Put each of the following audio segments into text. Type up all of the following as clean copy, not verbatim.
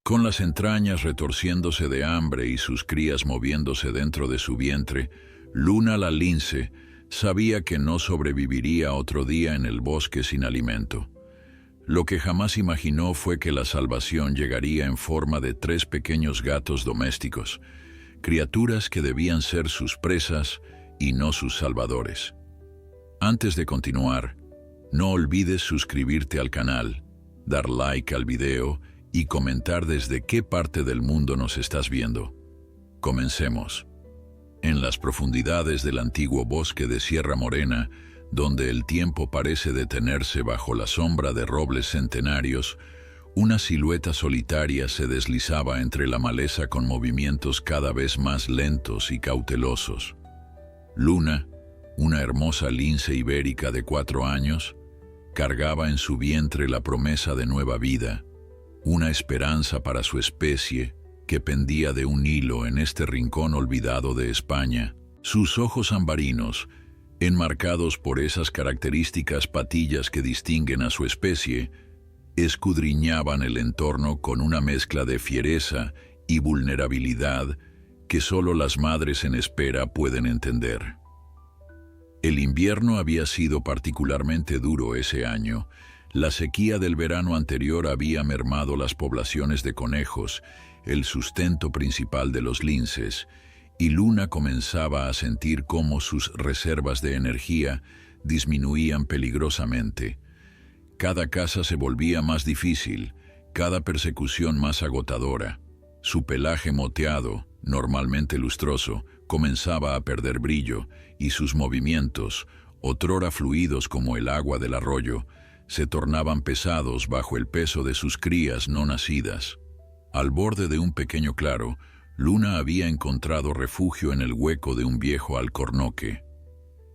Con las entrañas retorciéndose de hambre y sus crías moviéndose dentro de su vientre, Luna la lince sabía que no sobreviviría otro día en el bosque sin alimento. Lo que jamás imaginó fue que la salvación llegaría en forma de 3 pequeños gatos domésticos, criaturas que debían ser sus presas y no sus salvadores. Antes de continuar, no olvides suscribirte al canal, dar like al video y comentar desde qué parte del mundo nos estás viendo. Comencemos. En las profundidades del antiguo bosque de Sierra Morena, donde el tiempo parece detenerse bajo la sombra de robles centenarios, una silueta solitaria se deslizaba entre la maleza con movimientos cada vez más lentos y cautelosos. Luna, una hermosa lince ibérica de 4 años, cargaba en su vientre la promesa de nueva vida, una esperanza para su especie que pendía de un hilo en este rincón olvidado de España. Sus ojos ambarinos, enmarcados por esas características patillas que distinguen a su especie, escudriñaban el entorno con una mezcla de fiereza y vulnerabilidad que solo las madres en espera pueden entender. El invierno había sido particularmente duro ese año. La sequía del verano anterior había mermado las poblaciones de conejos, el sustento principal de los linces, y Luna comenzaba a sentir cómo sus reservas de energía disminuían peligrosamente. Cada caza se volvía más difícil, cada persecución más agotadora. Su pelaje moteado, normalmente lustroso, comenzaba a perder brillo, y sus movimientos, otrora fluidos como el agua del arroyo, se tornaban pesados bajo el peso de sus crías no nacidas. Al borde de un pequeño claro, Luna había encontrado refugio en el hueco de un viejo alcornoque.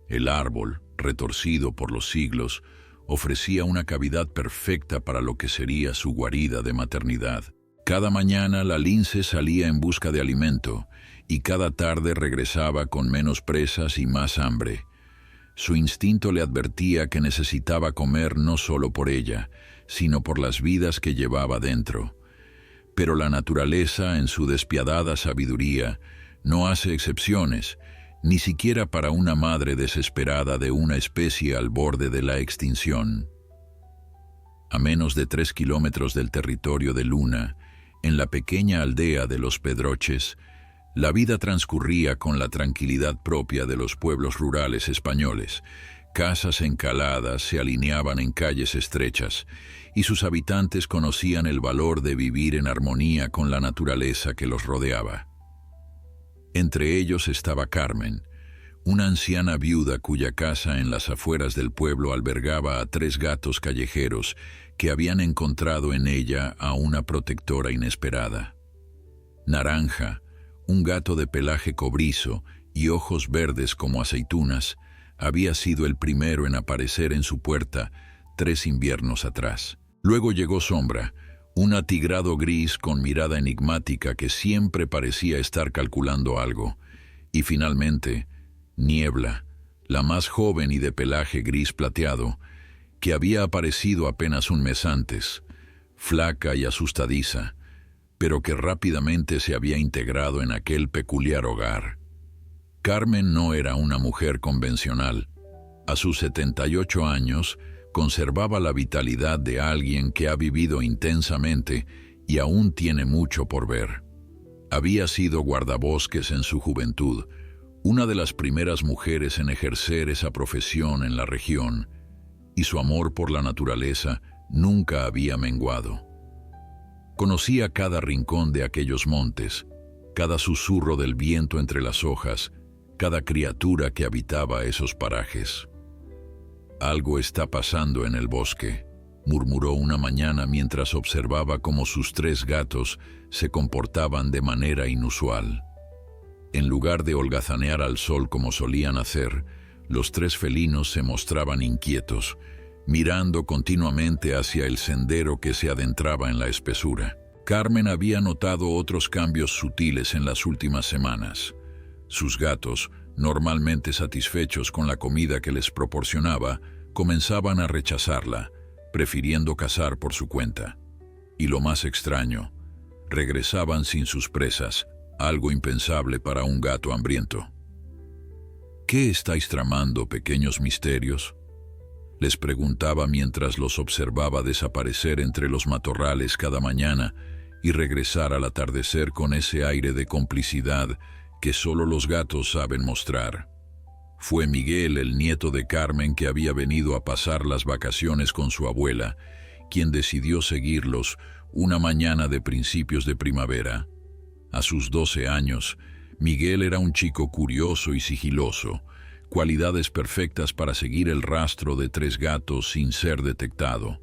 El árbol, retorcido por los siglos, ofrecía una cavidad perfecta para lo que sería su guarida de maternidad. Cada mañana la lince salía en busca de alimento, y cada tarde regresaba con menos presas y más hambre. Su instinto le advertía que necesitaba comer no solo por ella, sino por las vidas que llevaba dentro. Pero la naturaleza, en su despiadada sabiduría, no hace excepciones, ni siquiera para una madre desesperada de una especie al borde de la extinción. A menos de 3 kilómetros del territorio de Luna, en la pequeña aldea de Los Pedroches, la vida transcurría con la tranquilidad propia de los pueblos rurales españoles. Casas encaladas se alineaban en calles estrechas, y sus habitantes conocían el valor de vivir en armonía con la naturaleza que los rodeaba. Entre ellos estaba Carmen, una anciana viuda cuya casa en las afueras del pueblo albergaba a 3 gatos callejeros que habían encontrado en ella a una protectora inesperada. Naranja, un gato de pelaje cobrizo y ojos verdes como aceitunas, había sido el primero en aparecer en su puerta 3 inviernos atrás. Luego llegó Sombra, un atigrado gris con mirada enigmática que siempre parecía estar calculando algo. Y finalmente, Niebla, la más joven y de pelaje gris plateado, que había aparecido apenas un mes antes, flaca y asustadiza, pero que rápidamente se había integrado en aquel peculiar hogar. Carmen no era una mujer convencional. A sus 78 años, conservaba la vitalidad de alguien que ha vivido intensamente y aún tiene mucho por ver. Había sido guardabosques en su juventud, una de las primeras mujeres en ejercer esa profesión en la región, y su amor por la naturaleza nunca había menguado. Conocía cada rincón de aquellos montes, cada susurro del viento entre las hojas, cada criatura que habitaba esos parajes. «Algo está pasando en el bosque», murmuró una mañana mientras observaba cómo sus 3 gatos se comportaban de manera inusual. En lugar de holgazanear al sol como solían hacer, los 3 felinos se mostraban inquietos, mirando continuamente hacia el sendero que se adentraba en la espesura. Carmen había notado otros cambios sutiles en las últimas semanas. Sus gatos, normalmente satisfechos con la comida que les proporcionaba, comenzaban a rechazarla, prefiriendo cazar por su cuenta. Y lo más extraño, regresaban sin sus presas, algo impensable para un gato hambriento. ¿Qué estáis tramando, pequeños misterios?, les preguntaba mientras los observaba desaparecer entre los matorrales cada mañana y regresar al atardecer con ese aire de complicidad que solo los gatos saben mostrar. Fue Miguel, el nieto de Carmen, que había venido a pasar las vacaciones con su abuela, quien decidió seguirlos una mañana de principios de primavera. A sus 12 años, Miguel era un chico curioso y sigiloso, cualidades perfectas para seguir el rastro de 3 gatos sin ser detectado.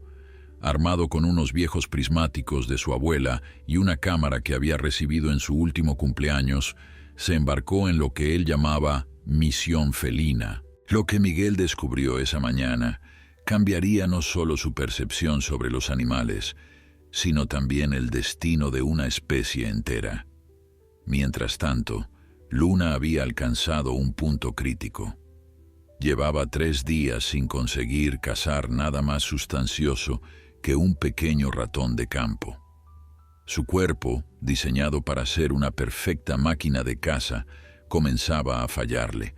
Armado con unos viejos prismáticos de su abuela y una cámara que había recibido en su último cumpleaños, se embarcó en lo que él llamaba misión felina. Lo que Miguel descubrió esa mañana cambiaría no solo su percepción sobre los animales, sino también el destino de una especie entera. Mientras tanto, Luna había alcanzado un punto crítico. Llevaba 3 días sin conseguir cazar nada más sustancioso que un pequeño ratón de campo. Su cuerpo, diseñado para ser una perfecta máquina de caza, comenzaba a fallarle.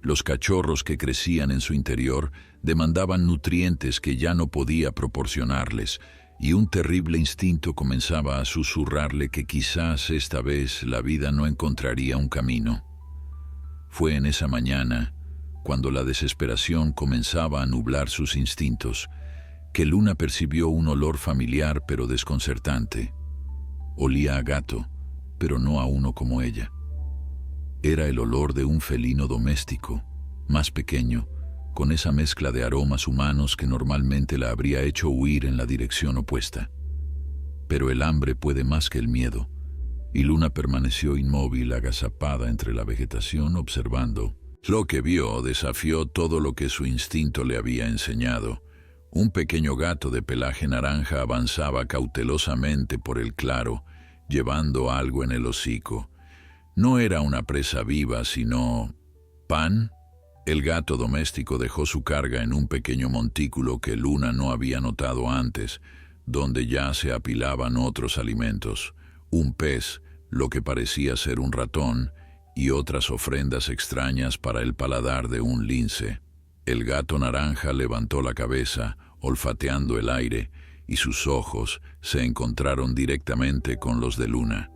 Los cachorros que crecían en su interior demandaban nutrientes que ya no podía proporcionarles, y un terrible instinto comenzaba a susurrarle que quizás esta vez la vida no encontraría un camino. Fue en esa mañana, cuando la desesperación comenzaba a nublar sus instintos, que Luna percibió un olor familiar pero desconcertante. Olía a gato, pero no a uno como ella. Era el olor de un felino doméstico, más pequeño, con esa mezcla de aromas humanos que normalmente la habría hecho huir en la dirección opuesta. Pero el hambre puede más que el miedo, y Luna permaneció inmóvil, agazapada entre la vegetación, observando. Lo que vio desafió todo lo que su instinto le había enseñado. Un pequeño gato de pelaje naranja avanzaba cautelosamente por el claro, llevando algo en el hocico. No era una presa viva, sino pan. El gato doméstico dejó su carga en un pequeño montículo que Luna no había notado antes, donde ya se apilaban otros alimentos. Un pez, lo que parecía ser un ratón, y otras ofrendas extrañas para el paladar de un lince. El gato naranja levantó la cabeza, olfateando el aire, y sus ojos se encontraron directamente con los de Luna.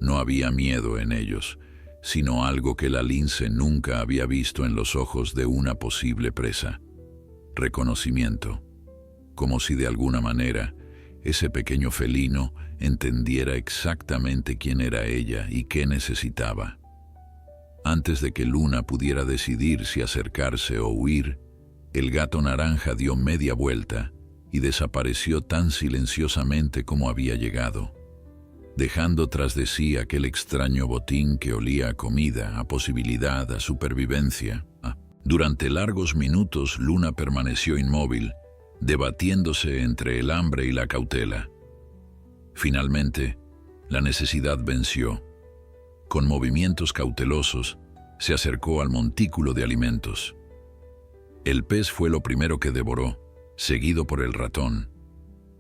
No había miedo en ellos, sino algo que la lince nunca había visto en los ojos de una posible presa. Reconocimiento, como si de alguna manera ese pequeño felino entendiera exactamente quién era ella y qué necesitaba. Antes de que Luna pudiera decidir si acercarse o huir, el gato naranja dio media vuelta y desapareció tan silenciosamente como había llegado, dejando tras de sí aquel extraño botín que olía a comida, a posibilidad, a supervivencia. Durante largos minutos Luna permaneció inmóvil, debatiéndose entre el hambre y la cautela. Finalmente, la necesidad venció. Con movimientos cautelosos, se acercó al montículo de alimentos. El pez fue lo primero que devoró, seguido por el ratón.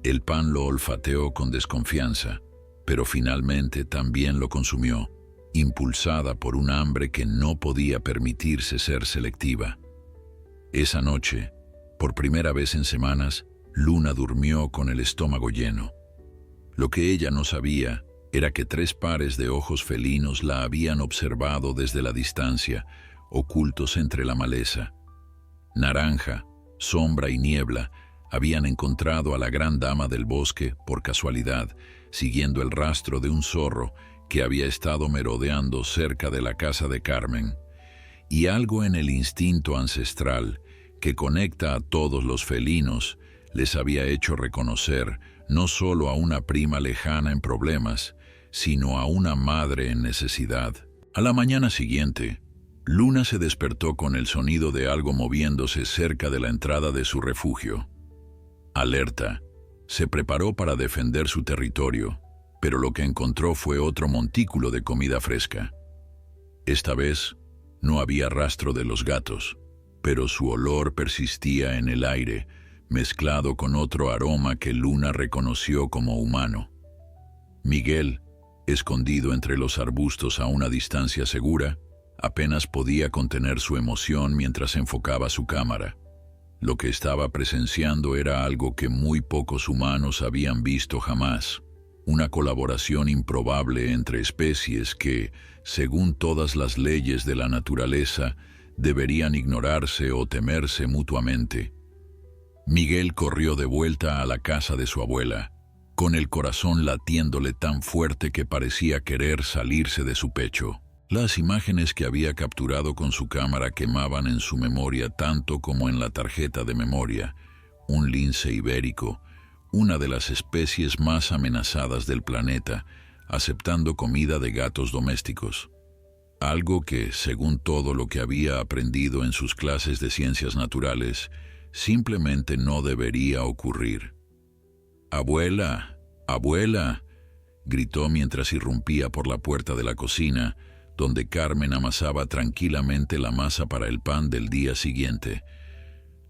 El pan lo olfateó con desconfianza, pero finalmente también lo consumió, impulsada por un hambre que no podía permitirse ser selectiva. Esa noche, por primera vez en semanas, Luna durmió con el estómago lleno. Lo que ella no sabía era que 3 pares de ojos felinos la habían observado desde la distancia, ocultos entre la maleza. Naranja, Sombra y Niebla habían encontrado a la gran dama del bosque por casualidad, siguiendo el rastro de un zorro que había estado merodeando cerca de la casa de Carmen. Y algo en el instinto ancestral que conecta a todos los felinos les había hecho reconocer no solo a una prima lejana en problemas, sino a una madre en necesidad. A la mañana siguiente, Luna se despertó con el sonido de algo moviéndose cerca de la entrada de su refugio. Alerta, se preparó para defender su territorio, pero lo que encontró fue otro montículo de comida fresca. Esta vez, no había rastro de los gatos, pero su olor persistía en el aire, mezclado con otro aroma que Luna reconoció como humano. Miguel, escondido entre los arbustos a una distancia segura, apenas podía contener su emoción mientras enfocaba su cámara. Lo que estaba presenciando era algo que muy pocos humanos habían visto jamás, una colaboración improbable entre especies que, según todas las leyes de la naturaleza, deberían ignorarse o temerse mutuamente. Miguel corrió de vuelta a la casa de su abuela, con el corazón latiéndole tan fuerte que parecía querer salirse de su pecho. Las imágenes que había capturado con su cámara quemaban en su memoria tanto como en la tarjeta de memoria. Un lince ibérico, una de las especies más amenazadas del planeta, aceptando comida de gatos domésticos. Algo que, según todo lo que había aprendido en sus clases de ciencias naturales, simplemente no debería ocurrir. «¡Abuela! ¡Abuela!», gritó mientras irrumpía por la puerta de la cocina, donde Carmen amasaba tranquilamente la masa para el pan del día siguiente.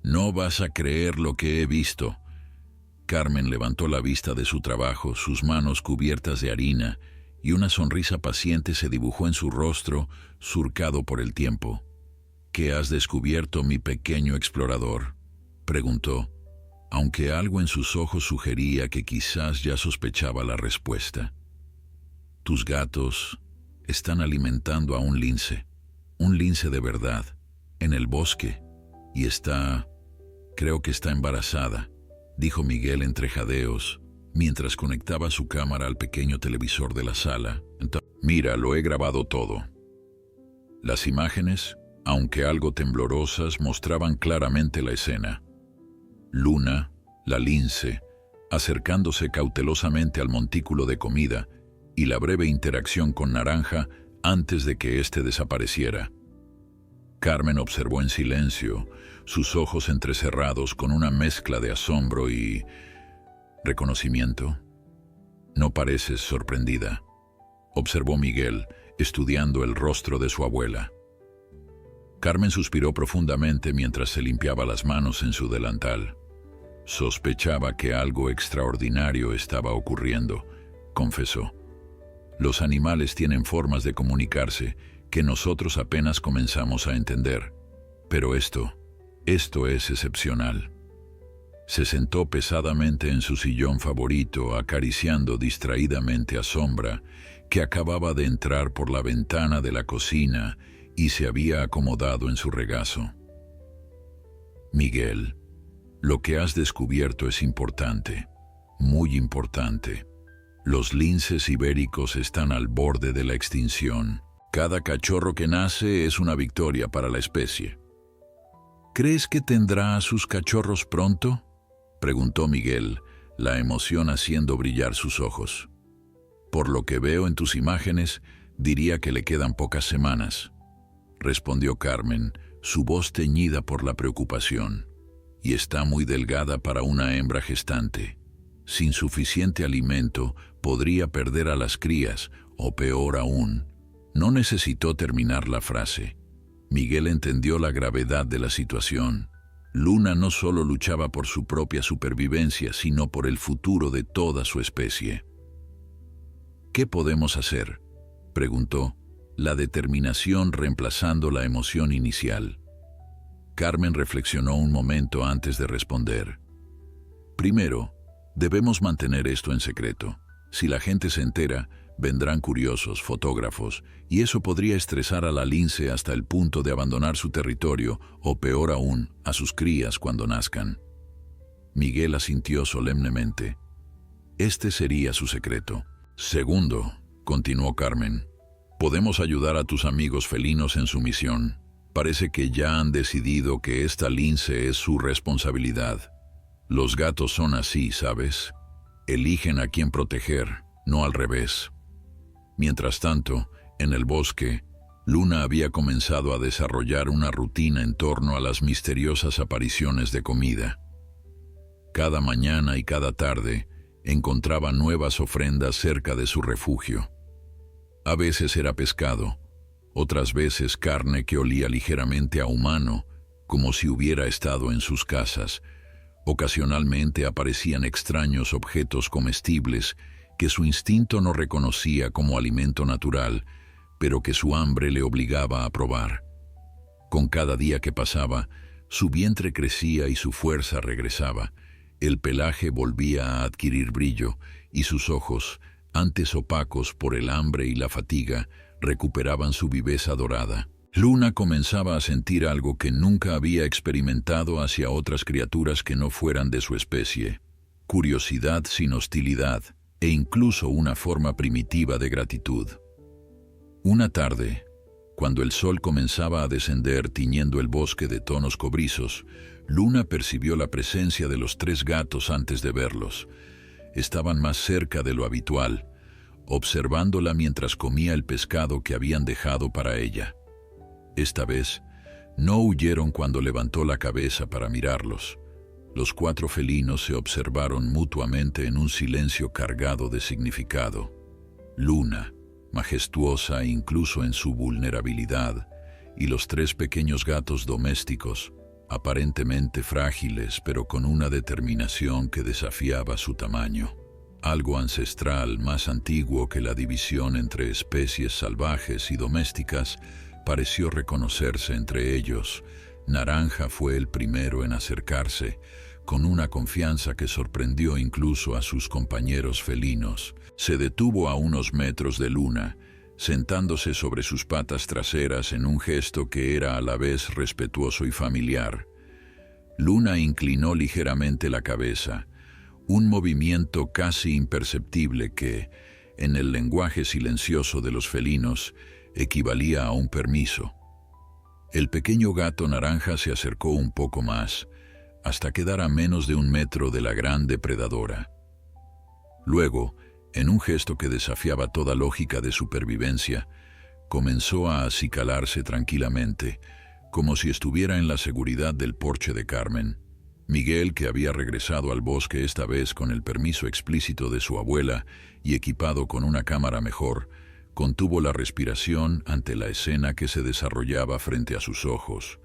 «No vas a creer lo que he visto». Carmen levantó la vista de su trabajo, sus manos cubiertas de harina, y una sonrisa paciente se dibujó en su rostro, surcado por el tiempo. «¿Qué has descubierto, mi pequeño explorador?», preguntó, aunque algo en sus ojos sugería que quizás ya sospechaba la respuesta. «Tus gatos están alimentando a un lince de verdad, en el bosque, y creo que está embarazada», dijo Miguel entre jadeos, mientras conectaba su cámara al pequeño televisor de la sala. «Mira, lo he grabado todo». Las imágenes, aunque algo temblorosas, mostraban claramente la escena. Luna, la lince, acercándose cautelosamente al montículo de comida, y la breve interacción con Naranja antes de que éste desapareciera. Carmen observó en silencio, sus ojos entrecerrados con una mezcla de asombro y reconocimiento. «No pareces sorprendida», observó Miguel, estudiando el rostro de su abuela. Carmen suspiró profundamente mientras se limpiaba las manos en su delantal. «Sospechaba que algo extraordinario estaba ocurriendo», confesó. «Los animales tienen formas de comunicarse que nosotros apenas comenzamos a entender. Pero esto es excepcional». Se sentó pesadamente en su sillón favorito, acariciando distraídamente a Sombra, que acababa de entrar por la ventana de la cocina y se había acomodado en su regazo. «Miguel, lo que has descubierto es importante, muy importante. Los linces ibéricos están al borde de la extinción. Cada cachorro que nace es una victoria para la especie». «¿Crees que tendrá a sus cachorros pronto?», preguntó Miguel, la emoción haciendo brillar sus ojos. «Por lo que veo en tus imágenes, diría que le quedan pocas semanas», respondió Carmen, su voz teñida por la preocupación. «Y está muy delgada para una hembra gestante. Sin suficiente alimento, podría perder a las crías, o peor aún». No necesitó terminar la frase. Miguel entendió la gravedad de la situación. Luna no solo luchaba por su propia supervivencia, sino por el futuro de toda su especie. «¿Qué podemos hacer?», preguntó, la determinación reemplazando la emoción inicial. Carmen reflexionó un momento antes de responder. «Primero, debemos mantener esto en secreto. Si la gente se entera, vendrán curiosos, fotógrafos, y eso podría estresar a la lince hasta el punto de abandonar su territorio, o peor aún, a sus crías cuando nazcan». Miguel asintió solemnemente. Este sería su secreto. «Segundo», continuó Carmen, «podemos ayudar a tus amigos felinos en su misión. Parece que ya han decidido que esta lince es su responsabilidad. Los gatos son así, ¿sabes? Eligen a quién proteger, no al revés». Mientras tanto, en el bosque, Luna había comenzado a desarrollar una rutina en torno a las misteriosas apariciones de comida. Cada mañana y cada tarde encontraba nuevas ofrendas cerca de su refugio. A veces era pescado, otras veces carne que olía ligeramente a humano, como si hubiera estado en sus casas. Ocasionalmente aparecían extraños objetos comestibles que su instinto no reconocía como alimento natural, pero que su hambre le obligaba a probar. Con cada día que pasaba, su vientre crecía y su fuerza regresaba. El pelaje volvía a adquirir brillo y sus ojos, antes opacos por el hambre y la fatiga, recuperaban su viveza dorada. Luna comenzaba a sentir algo que nunca había experimentado hacia otras criaturas que no fueran de su especie: curiosidad sin hostilidad e incluso una forma primitiva de gratitud. Una tarde, cuando el sol comenzaba a descender tiñendo el bosque de tonos cobrizos, Luna percibió la presencia de los 3 gatos antes de verlos. Estaban más cerca de lo habitual, observándola mientras comía el pescado que habían dejado para ella. Esta vez, no huyeron cuando levantó la cabeza para mirarlos. Los 4 felinos se observaron mutuamente en un silencio cargado de significado. Luna, majestuosa incluso en su vulnerabilidad, y los 3 pequeños gatos domésticos, aparentemente frágiles pero con una determinación que desafiaba su tamaño. Algo ancestral, más antiguo que la división entre especies salvajes y domésticas, pareció reconocerse entre ellos. Naranja fue el primero en acercarse, con una confianza que sorprendió incluso a sus compañeros felinos. Se detuvo a unos metros de Luna, sentándose sobre sus patas traseras en un gesto que era a la vez respetuoso y familiar. Luna inclinó ligeramente la cabeza, un movimiento casi imperceptible que, en el lenguaje silencioso de los felinos, equivalía a un permiso. El pequeño gato naranja se acercó un poco más, hasta quedar a menos de 1 metro de la gran depredadora. Luego, en un gesto que desafiaba toda lógica de supervivencia, comenzó a acicalarse tranquilamente, como si estuviera en la seguridad del porche de Carmen. Miguel, que había regresado al bosque esta vez con el permiso explícito de su abuela y equipado con una cámara mejor, contuvo la respiración ante la escena que se desarrollaba frente a sus ojos.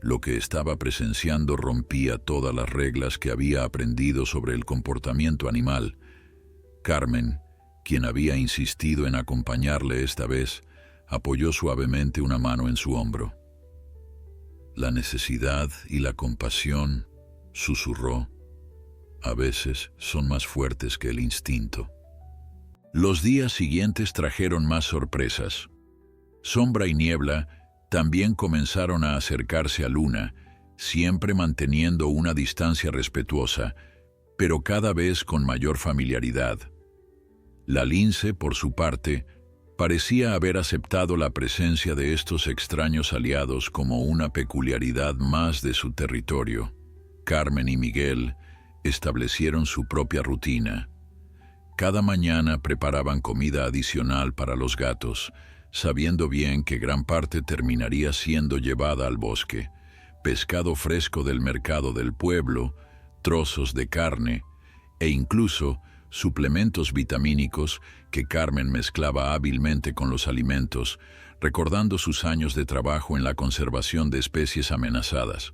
Lo que estaba presenciando rompía todas las reglas que había aprendido sobre el comportamiento animal. Carmen, quien había insistido en acompañarle esta vez, apoyó suavemente una mano en su hombro. La necesidad y la compasión, susurró, a veces son más fuertes que el instinto. Los días siguientes trajeron más sorpresas. Sombra y Niebla también comenzaron a acercarse a Luna, siempre manteniendo una distancia respetuosa, pero cada vez con mayor familiaridad. La lince, por su parte, parecía haber aceptado la presencia de estos extraños aliados como una peculiaridad más de su territorio. Carmen y Miguel establecieron su propia rutina. Cada mañana preparaban comida adicional para los gatos, sabiendo bien que gran parte terminaría siendo llevada al bosque: pescado fresco del mercado del pueblo, trozos de carne e incluso suplementos vitamínicos que Carmen mezclaba hábilmente con los alimentos, recordando sus años de trabajo en la conservación de especies amenazadas.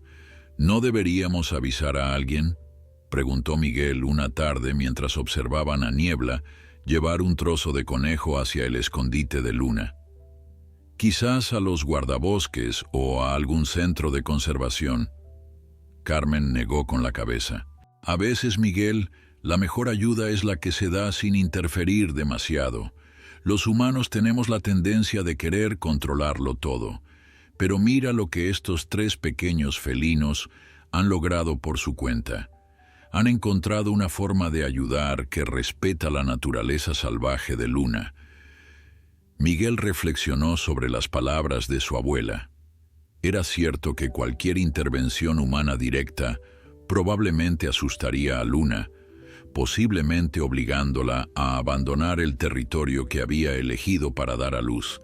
¿No deberíamos avisar a alguien?, preguntó Miguel una tarde mientras observaban a Niebla llevar un trozo de conejo hacia el escondite de Luna. Quizás a los guardabosques o a algún centro de conservación. Carmen negó con la cabeza. A veces, Miguel, la mejor ayuda es la que se da sin interferir demasiado. Los humanos tenemos la tendencia de querer controlarlo todo. Pero mira lo que estos 3 pequeños felinos han logrado por su cuenta. Han encontrado una forma de ayudar que respeta la naturaleza salvaje de Luna. Miguel reflexionó sobre las palabras de su abuela. Era cierto que cualquier intervención humana directa probablemente asustaría a Luna, posiblemente obligándola a abandonar el territorio que había elegido para dar a luz,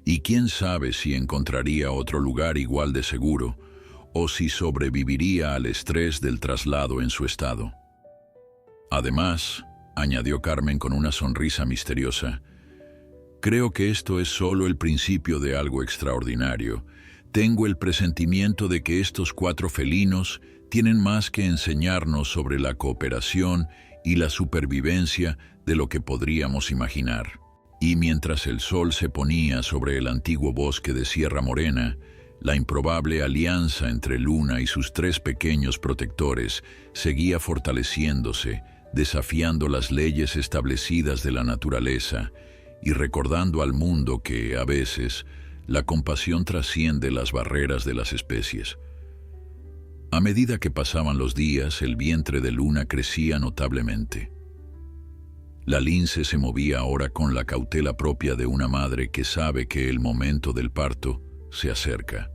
y quién sabe si encontraría otro lugar igual de seguro, o si sobreviviría al estrés del traslado en su estado. Además, añadió Carmen con una sonrisa misteriosa, creo que esto es solo el principio de algo extraordinario. Tengo el presentimiento de que estos 4 felinos tienen más que enseñarnos sobre la cooperación y la supervivencia de lo que podríamos imaginar. Y mientras el sol se ponía sobre el antiguo bosque de Sierra Morena, la improbable alianza entre Luna y sus 3 pequeños protectores seguía fortaleciéndose, desafiando las leyes establecidas de la naturaleza y recordando al mundo que, a veces, la compasión trasciende las barreras de las especies. A medida que pasaban los días, el vientre de Luna crecía notablemente. La lince se movía ahora con la cautela propia de una madre que sabe que el momento del parto se acerca.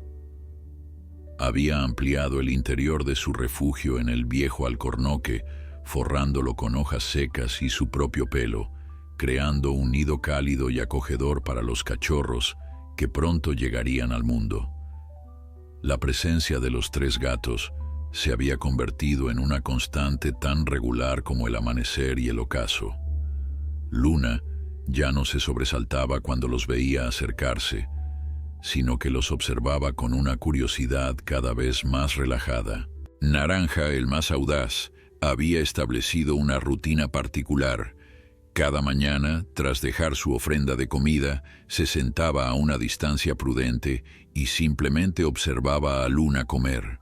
Había ampliado el interior de su refugio en el viejo alcornoque, forrándolo con hojas secas y su propio pelo, creando un nido cálido y acogedor para los cachorros que pronto llegarían al mundo. La presencia de los 3 gatos se había convertido en una constante tan regular como el amanecer y el ocaso. Luna ya no se sobresaltaba cuando los veía acercarse, sino que los observaba con una curiosidad cada vez más relajada. Naranja, el más audaz, había establecido una rutina particular. Cada mañana, tras dejar su ofrenda de comida, se sentaba a una distancia prudente y simplemente observaba a Luna comer.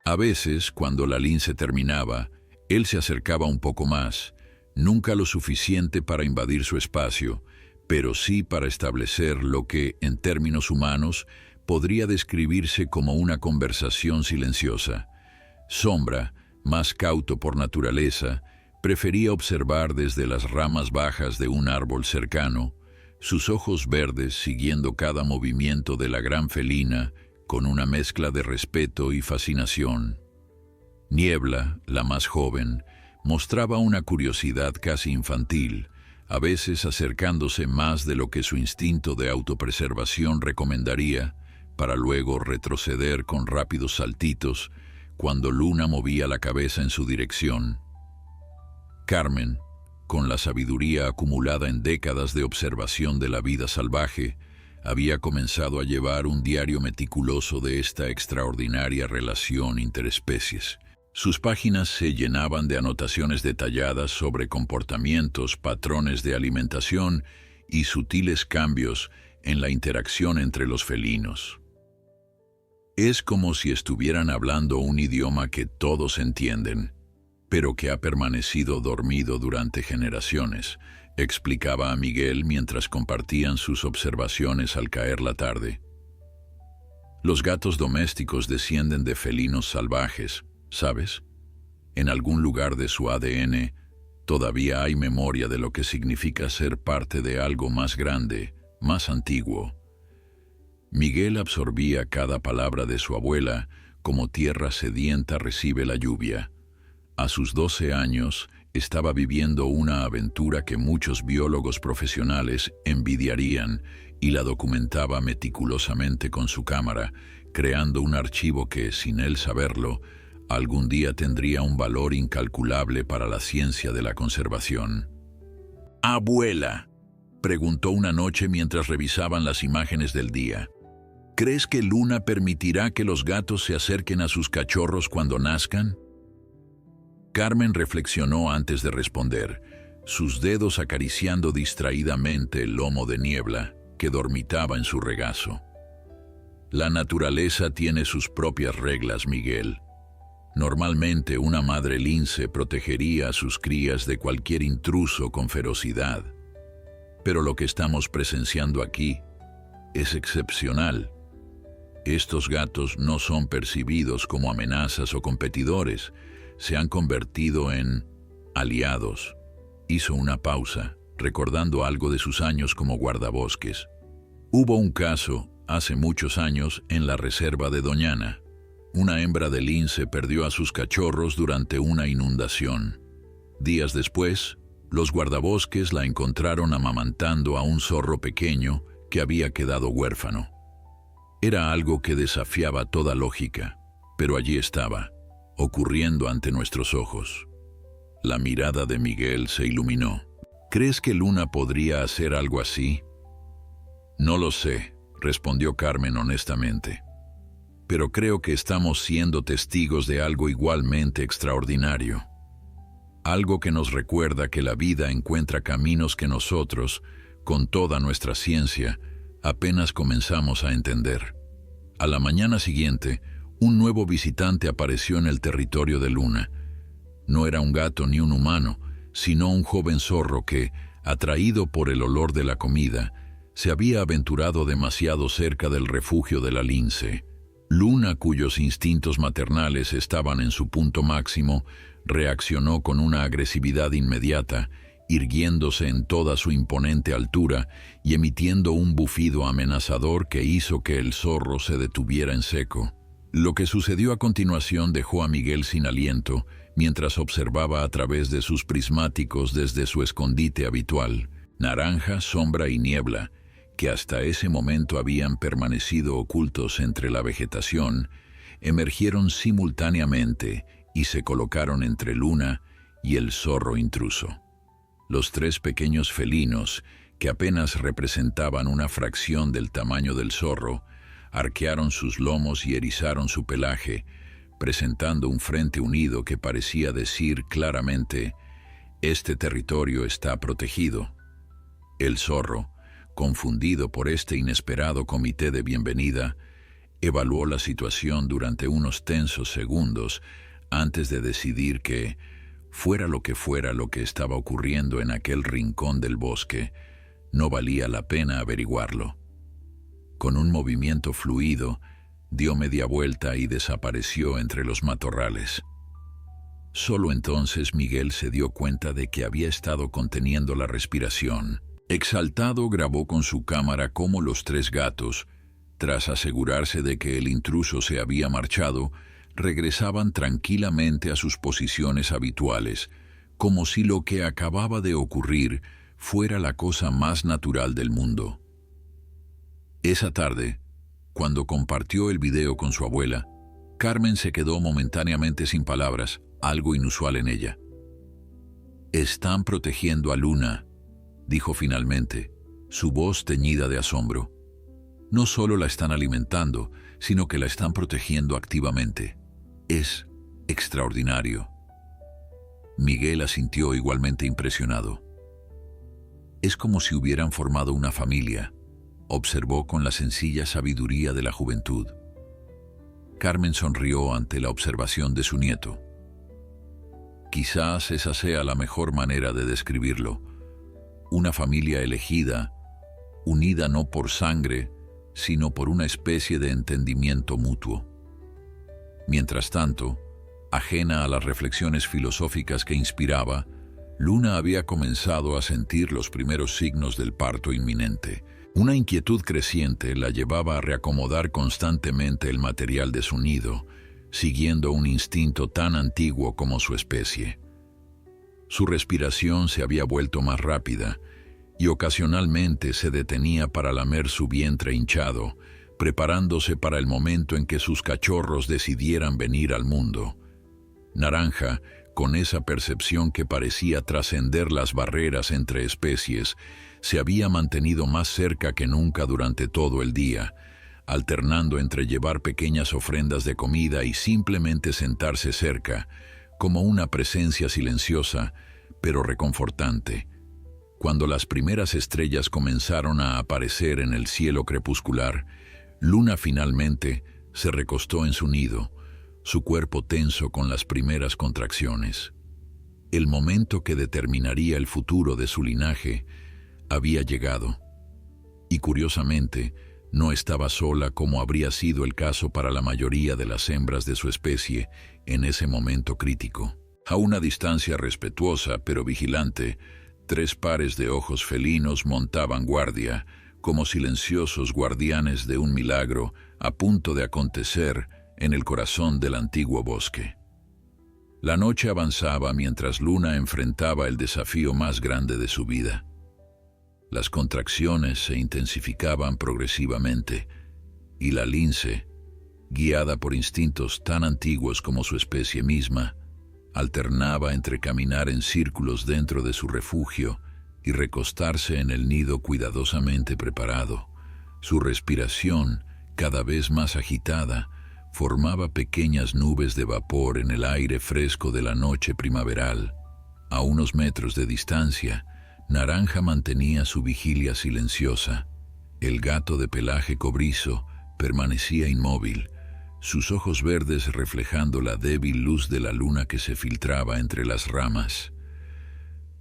A veces, cuando la lince terminaba, él se acercaba un poco más, nunca lo suficiente para invadir su espacio, pero sí para establecer lo que, en términos humanos, podría describirse como una conversación silenciosa. Sombra, más cauto por naturaleza, prefería observar desde las ramas bajas de un árbol cercano, sus ojos verdes siguiendo cada movimiento de la gran felina con una mezcla de respeto y fascinación. Niebla, la más joven, mostraba una curiosidad casi infantil, a veces acercándose más de lo que su instinto de autopreservación recomendaría, para luego retroceder con rápidos saltitos cuando Luna movía la cabeza en su dirección. Carmen, con la sabiduría acumulada en décadas de observación de la vida salvaje, había comenzado a llevar un diario meticuloso de esta extraordinaria relación interespecies. Sus páginas se llenaban de anotaciones detalladas sobre comportamientos, patrones de alimentación y sutiles cambios en la interacción entre los felinos. Es como si estuvieran hablando un idioma que todos entienden, pero que ha permanecido dormido durante generaciones, explicaba a Miguel mientras compartían sus observaciones al caer la tarde. Los gatos domésticos descienden de felinos salvajes, ¿sabes? En algún lugar de su ADN todavía hay memoria de lo que significa ser parte de algo más grande, más antiguo. Miguel absorbía cada palabra de su abuela como tierra sedienta recibe la lluvia. A sus 12 años estaba viviendo una aventura que muchos biólogos profesionales envidiarían y la documentaba meticulosamente con su cámara, creando un archivo que, sin él saberlo, algún día tendría un valor incalculable para la ciencia de la conservación. «Abuela», preguntó una noche mientras revisaban las imágenes del día, ¿crees que Luna permitirá que los gatos se acerquen a sus cachorros cuando nazcan? Carmen reflexionó antes de responder, sus dedos acariciando distraídamente el lomo de Niebla que dormitaba en su regazo. La naturaleza tiene sus propias reglas, Miguel. Normalmente una madre lince protegería a sus crías de cualquier intruso con ferocidad. Pero lo que estamos presenciando aquí es excepcional. Estos gatos no son percibidos como amenazas o competidores, se han convertido en aliados. Hizo una pausa, recordando algo de sus años como guardabosques. Hubo un caso, hace muchos años, en la reserva de Doñana. Una hembra de lince perdió a sus cachorros durante una inundación. Días después, los guardabosques la encontraron amamantando a un zorro pequeño que había quedado huérfano. Era algo que desafiaba toda lógica, pero allí estaba, ocurriendo ante nuestros ojos. La mirada de Miguel se iluminó. ¿Crees que Luna podría hacer algo así? No lo sé, respondió Carmen honestamente. Pero creo que estamos siendo testigos de algo igualmente extraordinario. algo que nos recuerda que la vida encuentra caminos que nosotros, con toda nuestra ciencia, apenas comenzamos a entender. A la mañana siguiente, un nuevo visitante apareció en el territorio de Luna. No era un gato ni un humano, sino un joven zorro que, atraído por el olor de la comida, se había aventurado demasiado cerca del refugio de la lince. Luna, cuyos instintos maternales estaban en su punto máximo, reaccionó con una agresividad inmediata, irguiéndose en toda su imponente altura y emitiendo un bufido amenazador que hizo que el zorro se detuviera en seco. Lo que sucedió a continuación dejó a Miguel sin aliento, mientras observaba a través de sus prismáticos desde su escondite habitual. Naranja, Sombra y Niebla, que hasta ese momento habían permanecido ocultos entre la vegetación, emergieron simultáneamente y se colocaron entre Luna y el zorro intruso. Los tres pequeños felinos, que apenas representaban una fracción del tamaño del zorro, arquearon sus lomos y erizaron su pelaje, presentando un frente unido que parecía decir claramente: «Este territorio está protegido». El zorro, confundido por este inesperado comité de bienvenida, evaluó la situación durante unos tensos segundos antes de decidir que, fuera lo que estaba ocurriendo en aquel rincón del bosque, no valía la pena averiguarlo. Con un movimiento fluido, dio media vuelta y desapareció entre los matorrales. Solo entonces Miguel se dio cuenta de que había estado conteniendo la respiración. Exaltado, grabó con su cámara cómo los tres gatos, tras asegurarse de que el intruso se había marchado, regresaban tranquilamente a sus posiciones habituales, como si lo que acababa de ocurrir fuera la cosa más natural del mundo. Esa tarde, cuando compartió el video con su abuela, Carmen se quedó momentáneamente sin palabras, algo inusual en ella. «Están protegiendo a Luna», dijo finalmente, su voz teñida de asombro. «No solo la están alimentando, sino que la están protegiendo activamente. Es extraordinario». Miguel asintió igualmente impresionado. «Es como si hubieran formado una familia», observó con la sencilla sabiduría de la juventud. Carmen sonrió ante la observación de su nieto. «Quizás esa sea la mejor manera de describirlo. Una familia elegida, unida no por sangre, sino por una especie de entendimiento mutuo». Mientras tanto, ajena a las reflexiones filosóficas que inspiraba, Luna había comenzado a sentir los primeros signos del parto inminente. Una inquietud creciente la llevaba a reacomodar constantemente el material de su nido, siguiendo un instinto tan antiguo como su especie. Su respiración se había vuelto más rápida y ocasionalmente se detenía para lamer su vientre hinchado, preparándose para el momento en que sus cachorros decidieran venir al mundo. Naranja, con esa percepción que parecía trascender las barreras entre especies, se había mantenido más cerca que nunca durante todo el día, alternando entre llevar pequeñas ofrendas de comida y simplemente sentarse cerca, como una presencia silenciosa, pero reconfortante. Cuando las primeras estrellas comenzaron a aparecer en el cielo crepuscular, Luna finalmente se recostó en su nido, su cuerpo tenso con las primeras contracciones. El momento que determinaría el futuro de su linaje había llegado. Y curiosamente, no estaba sola como habría sido el caso para la mayoría de las hembras de su especie en ese momento crítico. A una distancia respetuosa pero vigilante, tres pares de ojos felinos montaban guardia, como silenciosos guardianes de un milagro a punto de acontecer en el corazón del antiguo bosque. La noche avanzaba mientras Luna enfrentaba el desafío más grande de su vida. Las contracciones se intensificaban progresivamente, y la lince, guiada por instintos tan antiguos como su especie misma, alternaba entre caminar en círculos dentro de su refugio y recostarse en el nido cuidadosamente preparado. Su respiración, cada vez más agitada, formaba pequeñas nubes de vapor en el aire fresco de la noche primaveral. A unos metros de distancia, Naranja mantenía su vigilia silenciosa. El gato de pelaje cobrizo permanecía inmóvil, sus ojos verdes reflejando la débil luz de la luna que se filtraba entre las ramas.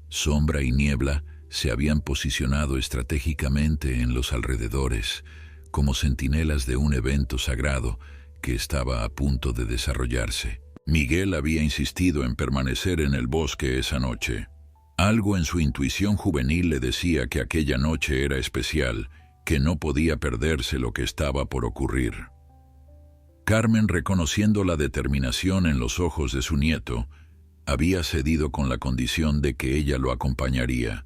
Sombra y Niebla se habían posicionado estratégicamente en los alrededores, como centinelas de un evento sagrado que estaba a punto de desarrollarse. Miguel había insistido en permanecer en el bosque esa noche. Algo en su intuición juvenil le decía que aquella noche era especial, que no podía perderse lo que estaba por ocurrir. Carmen, reconociendo la determinación en los ojos de su nieto, había cedido con la condición de que ella lo acompañaría.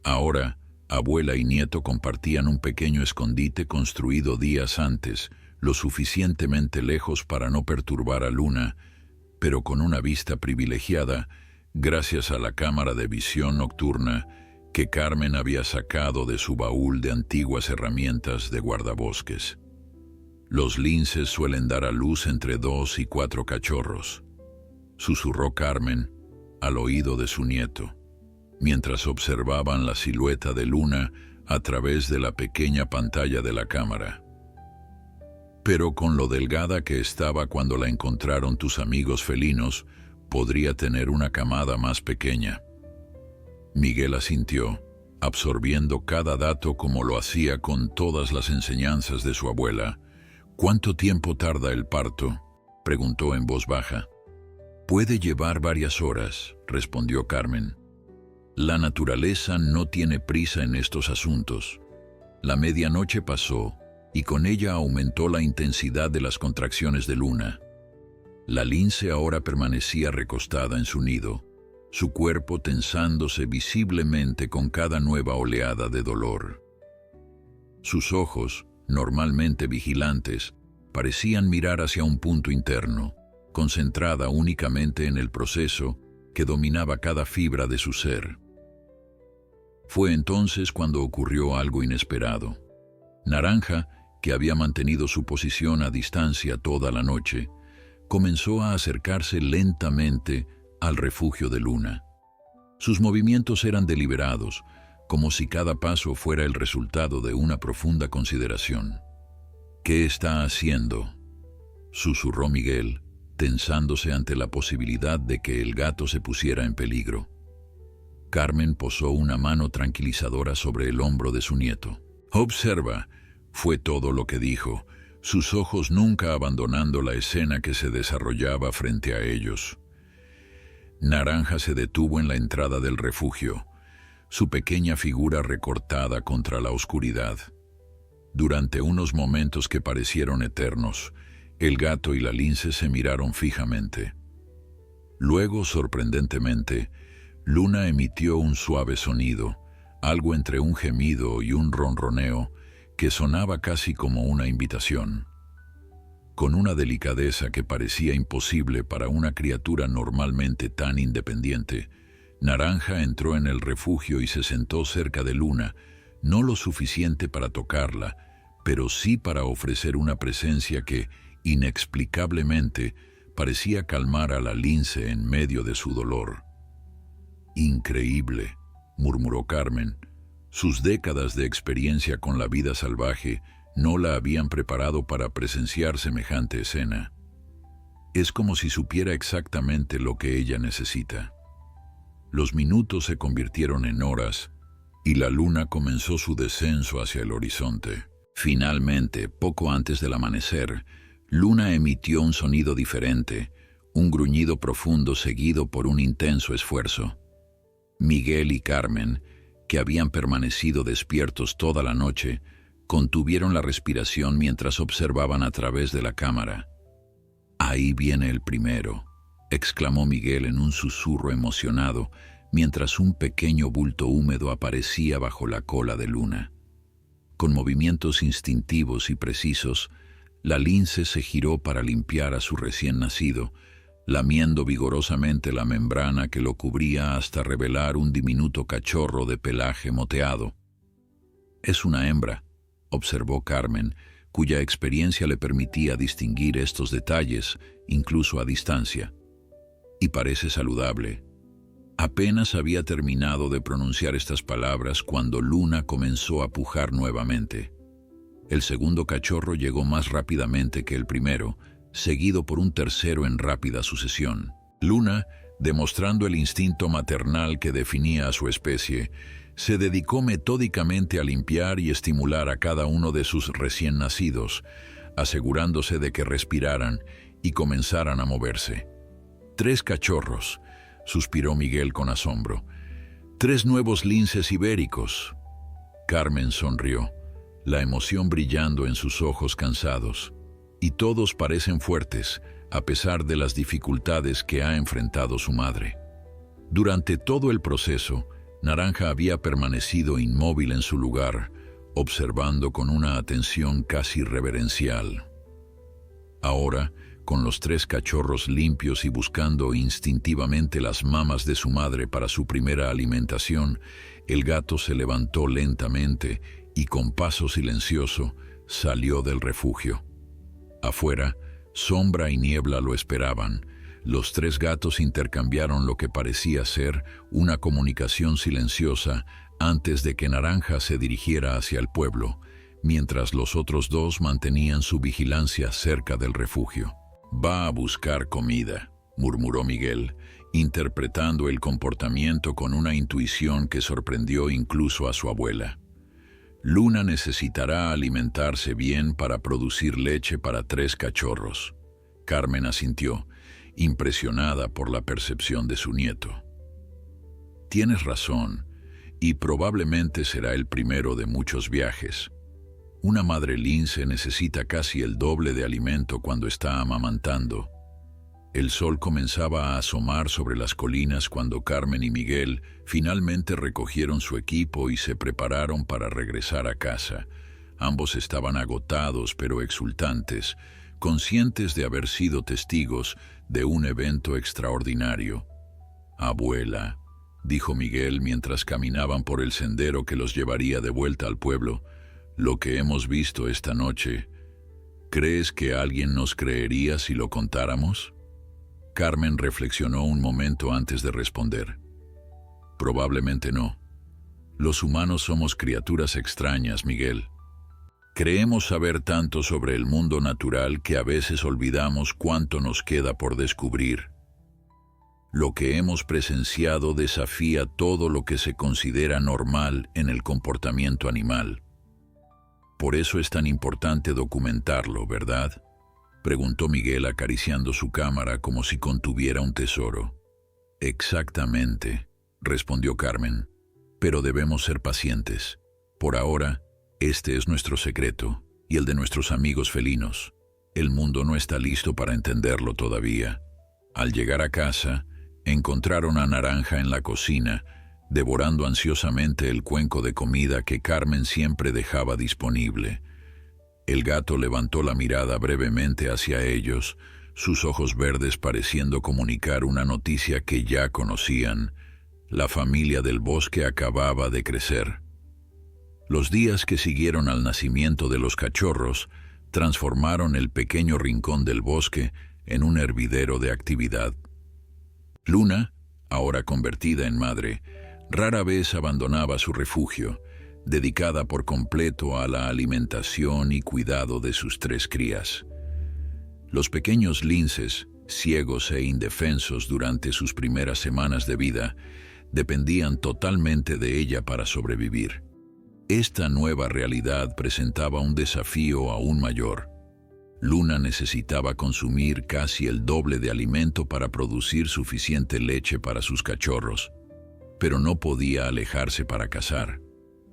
Ahora, abuela y nieto compartían un pequeño escondite construido días antes, lo suficientemente lejos para no perturbar a Luna, pero con una vista privilegiada gracias a la cámara de visión nocturna que Carmen había sacado de su baúl de antiguas herramientas de guardabosques. Los linces suelen dar a luz entre 2 y 4 cachorros, susurró Carmen al oído de su nieto, mientras observaban la silueta de Luna a través de la pequeña pantalla de la cámara. Pero con lo delgada que estaba cuando la encontraron tus amigos felinos, podría tener una camada más pequeña. Miguel asintió, absorbiendo cada dato como lo hacía con todas las enseñanzas de su abuela. ¿Cuánto tiempo tarda el parto?, preguntó en voz baja. Puede llevar varias horas, respondió Carmen. La naturaleza no tiene prisa en estos asuntos. La medianoche pasó y con ella aumentó la intensidad de las contracciones de Luna. La lince ahora permanecía recostada en su nido, su cuerpo tensándose visiblemente con cada nueva oleada de dolor. Sus ojos, normalmente vigilantes, parecían mirar hacia un punto interno, concentrada únicamente en el proceso que dominaba cada fibra de su ser. Fue entonces cuando ocurrió algo inesperado. Naranja, que había mantenido su posición a distancia toda la noche, comenzó a acercarse lentamente al refugio de Luna. Sus movimientos eran deliberados, como si cada paso fuera el resultado de una profunda consideración. «¿Qué está haciendo?», susurró Miguel, tensándose ante la posibilidad de que el gato se pusiera en peligro. Carmen posó una mano tranquilizadora sobre el hombro de su nieto. «Observa», fue todo lo que dijo, sus ojos nunca abandonando la escena que se desarrollaba frente a ellos. Naranja se detuvo en la entrada del refugio, su pequeña figura recortada contra la oscuridad. Durante unos momentos que parecieron eternos, el gato y la lince se miraron fijamente. Luego, sorprendentemente, Luna emitió un suave sonido, algo entre un gemido y un ronroneo, que sonaba casi como una invitación. Con una delicadeza que parecía imposible para una criatura normalmente tan independiente, Naranja entró en el refugio y se sentó cerca de Luna, no lo suficiente para tocarla, pero sí para ofrecer una presencia que, inexplicablemente, parecía calmar a la lince en medio de su dolor. «Increíble», murmuró Carmen. Sus décadas de experiencia con la vida salvaje no la habían preparado para presenciar semejante escena. Es como si supiera exactamente lo que ella necesita. Los minutos se convirtieron en horas y la luna comenzó su descenso hacia el horizonte. Finalmente, poco antes del amanecer, Luna emitió un sonido diferente, un gruñido profundo seguido por un intenso esfuerzo. Miguel y Carmen, que habían permanecido despiertos toda la noche, contuvieron la respiración mientras observaban a través de la cámara. «Ahí viene el primero», exclamó Miguel en un susurro emocionado, mientras un pequeño bulto húmedo aparecía bajo la cola de Luna. Con movimientos instintivos y precisos, la lince se giró para limpiar a su recién nacido, lamiendo vigorosamente la membrana que lo cubría hasta revelar un diminuto cachorro de pelaje moteado. «Es una hembra», observó Carmen, cuya experiencia le permitía distinguir estos detalles, incluso a distancia. «Y parece saludable». Apenas había terminado de pronunciar estas palabras cuando Luna comenzó a pujar nuevamente. El segundo cachorro llegó más rápidamente que el primero, seguido por un tercero en rápida sucesión. Luna, demostrando el instinto maternal que definía a su especie, se dedicó metódicamente a limpiar y estimular a cada uno de sus recién nacidos, asegurándose de que respiraran y comenzaran a moverse. 3 cachorros, suspiró Miguel con asombro. 3 nuevos linces ibéricos. Carmen sonrió, la emoción brillando en sus ojos cansados. Y todos parecen fuertes, a pesar de las dificultades que ha enfrentado su madre. Durante todo el proceso, Naranja había permanecido inmóvil en su lugar, observando con una atención casi reverencial. Ahora, con los 3 cachorros limpios y buscando instintivamente las mamas de su madre para su primera alimentación, el gato se levantó lentamente y con paso silencioso salió del refugio. Afuera, Sombra y Niebla lo esperaban. Los 3 gatos intercambiaron lo que parecía ser una comunicación silenciosa antes de que Naranja se dirigiera hacia el pueblo, mientras los otros 2 mantenían su vigilancia cerca del refugio. «Va a buscar comida», murmuró Miguel, interpretando el comportamiento con una intuición que sorprendió incluso a su abuela. «Luna necesitará alimentarse bien para producir leche para 3 cachorros». Carmen asintió, impresionada por la percepción de su nieto. «Tienes razón, y probablemente será el primero de muchos viajes. Una madre lince necesita casi el doble de alimento cuando está amamantando». El sol comenzaba a asomar sobre las colinas cuando Carmen y Miguel finalmente recogieron su equipo y se prepararon para regresar a casa. Ambos estaban agotados pero exultantes, conscientes de haber sido testigos de un evento extraordinario. «Abuela», dijo Miguel mientras caminaban por el sendero que los llevaría de vuelta al pueblo, «lo que hemos visto esta noche, ¿crees que alguien nos creería si lo contáramos?» Carmen reflexionó un momento antes de responder. «Probablemente no. Los humanos somos criaturas extrañas, Miguel. Creemos saber tanto sobre el mundo natural que a veces olvidamos cuánto nos queda por descubrir. Lo que hemos presenciado desafía todo lo que se considera normal en el comportamiento animal. Por eso es tan importante documentarlo, ¿verdad?», preguntó Miguel acariciando su cámara como si contuviera un tesoro. «Exactamente», respondió Carmen, «pero debemos ser pacientes. Por ahora, este es nuestro secreto y el de nuestros amigos felinos. El mundo no está listo para entenderlo todavía». Al llegar a casa, encontraron a Naranja en la cocina, devorando ansiosamente el cuenco de comida que Carmen siempre dejaba disponible. El gato levantó la mirada brevemente hacia ellos, sus ojos verdes pareciendo comunicar una noticia que ya conocían. La familia del bosque acababa de crecer. Los días que siguieron al nacimiento de los cachorros transformaron el pequeño rincón del bosque en un hervidero de actividad. Luna, ahora convertida en madre, rara vez abandonaba su refugio, dedicada por completo a la alimentación y cuidado de sus 3 crías. Los pequeños linces, ciegos e indefensos durante sus primeras semanas de vida, dependían totalmente de ella para sobrevivir. Esta nueva realidad presentaba un desafío aún mayor. Luna necesitaba consumir casi el doble de alimento para producir suficiente leche para sus cachorros, pero no podía alejarse para cazar.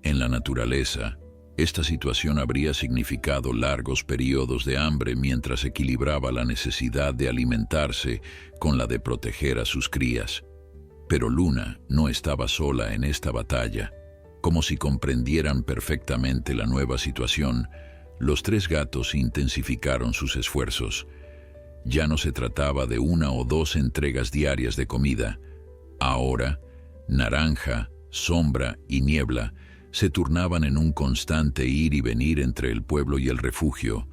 En la naturaleza, esta situación habría significado largos periodos de hambre mientras equilibraba la necesidad de alimentarse con la de proteger a sus crías. Pero Luna no estaba sola en esta batalla. Como si comprendieran perfectamente la nueva situación, los 3 gatos intensificaron sus esfuerzos. Ya no se trataba de 1 o 2 entregas diarias de comida. Ahora, Naranja, Sombra y Niebla se turnaban en un constante ir y venir entre el pueblo y el refugio,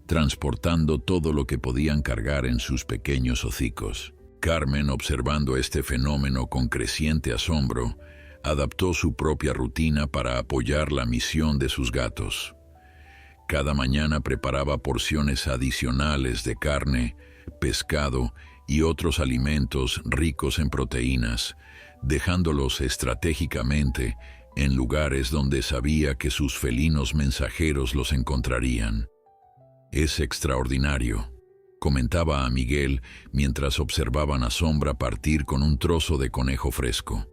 transportando todo lo que podían cargar en sus pequeños hocicos. Carmen, observando este fenómeno con creciente asombro, adaptó su propia rutina para apoyar la misión de sus gatos. Cada mañana preparaba porciones adicionales de carne, pescado y otros alimentos ricos en proteínas, dejándolos estratégicamente en lugares donde sabía que sus felinos mensajeros los encontrarían. «Es extraordinario», comentaba a Miguel mientras observaban a Sombra partir con un trozo de conejo fresco.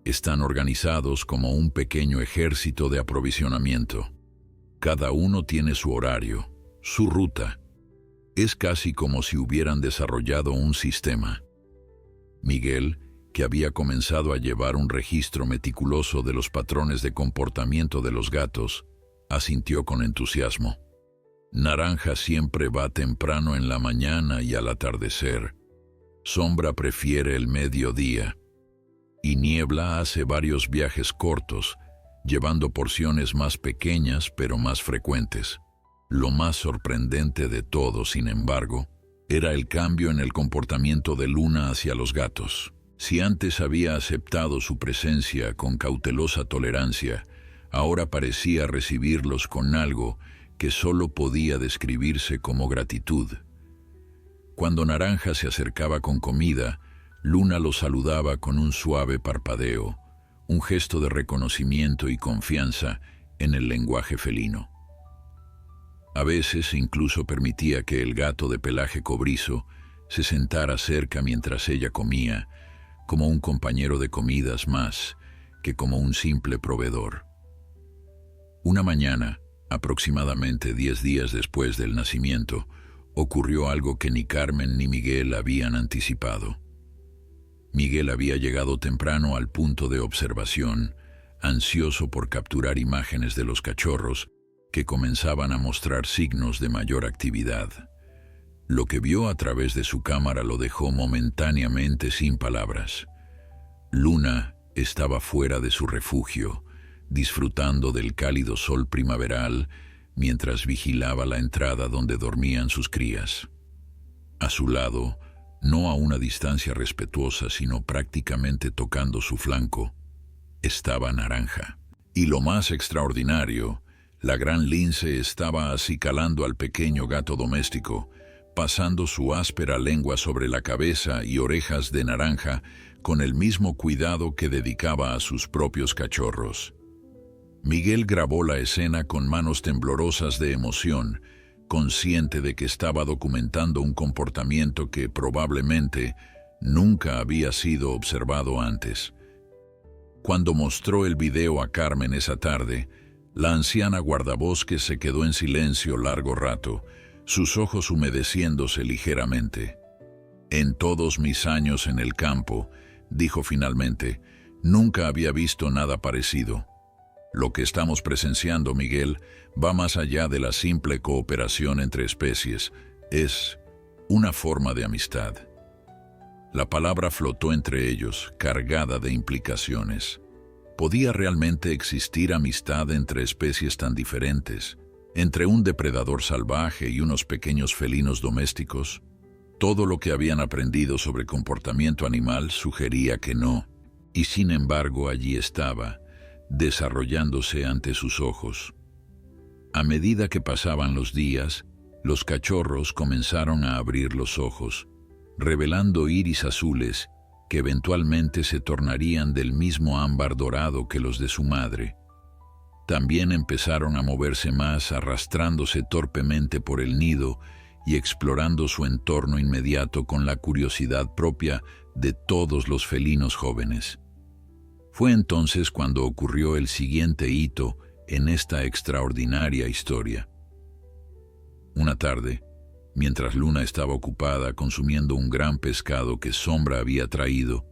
«Están organizados como un pequeño ejército de aprovisionamiento. Cada uno tiene su horario, su ruta. Es casi como si hubieran desarrollado un sistema». Miguel, que había comenzado a llevar un registro meticuloso de los patrones de comportamiento de los gatos, asintió con entusiasmo. «Naranja siempre va temprano en la mañana y al atardecer. Sombra prefiere el mediodía. Y Niebla hace varios viajes cortos, llevando porciones más pequeñas pero más frecuentes. Lo más sorprendente de todo, sin embargo, era el cambio en el comportamiento de Luna hacia los gatos. Si antes había aceptado su presencia con cautelosa tolerancia, ahora parecía recibirlos con algo que solo podía describirse como gratitud. Cuando Naranja se acercaba con comida, Luna lo saludaba con un suave parpadeo, un gesto de reconocimiento y confianza en el lenguaje felino. A veces incluso permitía que el gato de pelaje cobrizo se sentara cerca mientras ella comía, como un compañero de comidas más que como un simple proveedor. Una mañana, aproximadamente 10 días después del nacimiento, ocurrió algo que ni Carmen ni Miguel habían anticipado. Miguel había llegado temprano al punto de observación, ansioso por capturar imágenes de los cachorros, que comenzaban a mostrar signos de mayor actividad. Lo que vio a través de su cámara lo dejó momentáneamente sin palabras. Luna estaba fuera de su refugio, disfrutando del cálido sol primaveral, mientras vigilaba la entrada donde dormían sus crías. A su lado, no a una distancia respetuosa, sino prácticamente tocando su flanco, estaba Naranja. Y lo más extraordinario, la gran lince estaba acicalando al pequeño gato doméstico, pasando su áspera lengua sobre la cabeza y orejas de Naranja con el mismo cuidado que dedicaba a sus propios cachorros. Miguel grabó la escena con manos temblorosas de emoción, consciente de que estaba documentando un comportamiento que probablemente nunca había sido observado antes. Cuando mostró el video a Carmen esa tarde, la anciana guardabosques se quedó en silencio largo rato, sus ojos humedeciéndose ligeramente. «En todos mis años en el campo», dijo finalmente, «nunca había visto nada parecido. Lo que estamos presenciando, Miguel, va más allá de la simple cooperación entre especies. Es una forma de amistad». La palabra flotó entre ellos, cargada de implicaciones. ¿Podía realmente existir amistad entre especies tan diferentes? ¿Entre un depredador salvaje y unos pequeños felinos domésticos? Todo lo que habían aprendido sobre comportamiento animal sugería que no. Y sin embargo allí estaba, desarrollándose ante sus ojos. A medida que pasaban los días, los cachorros comenzaron a abrir los ojos, revelando iris azules que eventualmente se tornarían del mismo ámbar dorado que los de su madre. También empezaron a moverse más, arrastrándose torpemente por el nido y explorando su entorno inmediato con la curiosidad propia de todos los felinos jóvenes. Fue entonces cuando ocurrió el siguiente hito en esta extraordinaria historia. Una tarde, mientras Luna estaba ocupada consumiendo un gran pescado que Sombra había traído,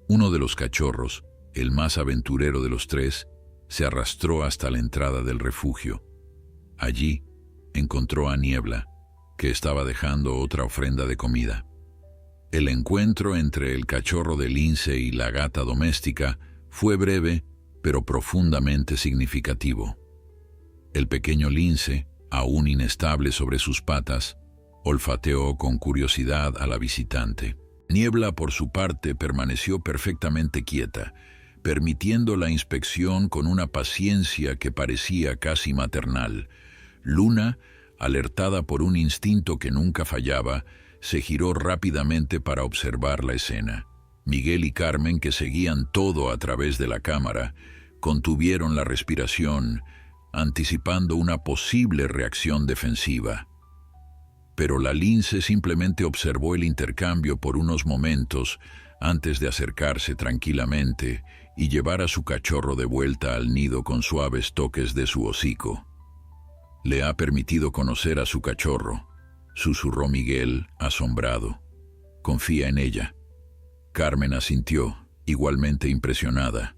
uno de los cachorros, el más aventurero de los tres, se arrastró hasta la entrada del refugio. Allí encontró a Niebla, que estaba dejando otra ofrenda de comida. El encuentro entre el cachorro de lince y la gata doméstica fue breve, pero profundamente significativo. El pequeño lince, aún inestable sobre sus patas, olfateó con curiosidad a la visitante. Niebla, por su parte, permaneció perfectamente quieta, permitiendo la inspección con una paciencia que parecía casi maternal. Luna, alertada por un instinto que nunca fallaba, se giró rápidamente para observar la escena. Miguel y Carmen, que seguían todo a través de la cámara, contuvieron la respiración, anticipando una posible reacción defensiva. Pero la lince simplemente observó el intercambio por unos momentos antes de acercarse tranquilamente y llevar a su cachorro de vuelta al nido con suaves toques de su hocico. «Le ha permitido conocer a su cachorro», susurró Miguel, asombrado. «Confía en ella». Carmen asintió, igualmente impresionada.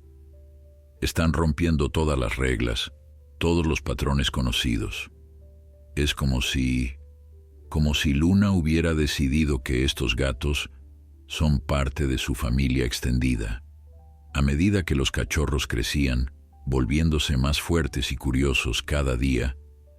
«Están rompiendo todas las reglas, todos los patrones conocidos. Es como si Luna hubiera decidido que estos gatos son parte de su familia extendida». A medida que los cachorros crecían, volviéndose más fuertes y curiosos cada día,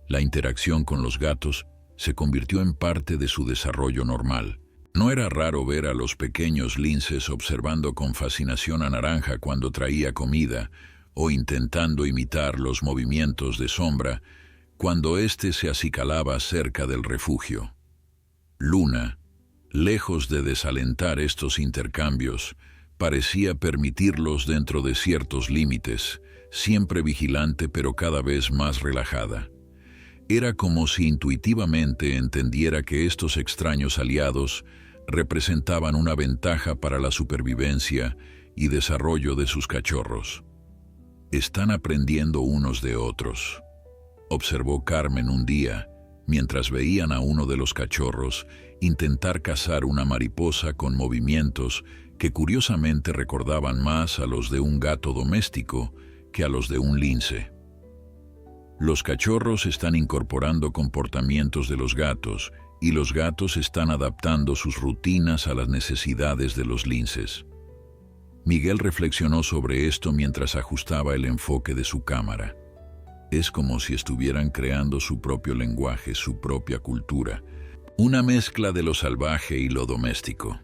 la interacción con los gatos se convirtió en parte de su desarrollo normal. No era raro ver a los pequeños linces observando con fascinación a Naranja cuando traía comida o intentando imitar los movimientos de Sombra cuando éste se acicalaba cerca del refugio. Luna, lejos de desalentar estos intercambios, parecía permitirlos dentro de ciertos límites, siempre vigilante pero cada vez más relajada. Era como si intuitivamente entendiera que estos extraños aliados representaban una ventaja para la supervivencia y desarrollo de sus cachorros. «Están aprendiendo unos de otros», observó Carmen un día, mientras veían a uno de los cachorros intentar cazar una mariposa con movimientos que curiosamente recordaban más a los de un gato doméstico que a los de un lince. «Los cachorros están incorporando comportamientos de los gatos y los gatos están adaptando sus rutinas a las necesidades de los linces». Miguel reflexionó sobre esto mientras ajustaba el enfoque de su cámara. Es como si estuvieran creando su propio lenguaje, su propia cultura, una mezcla de lo salvaje y lo doméstico.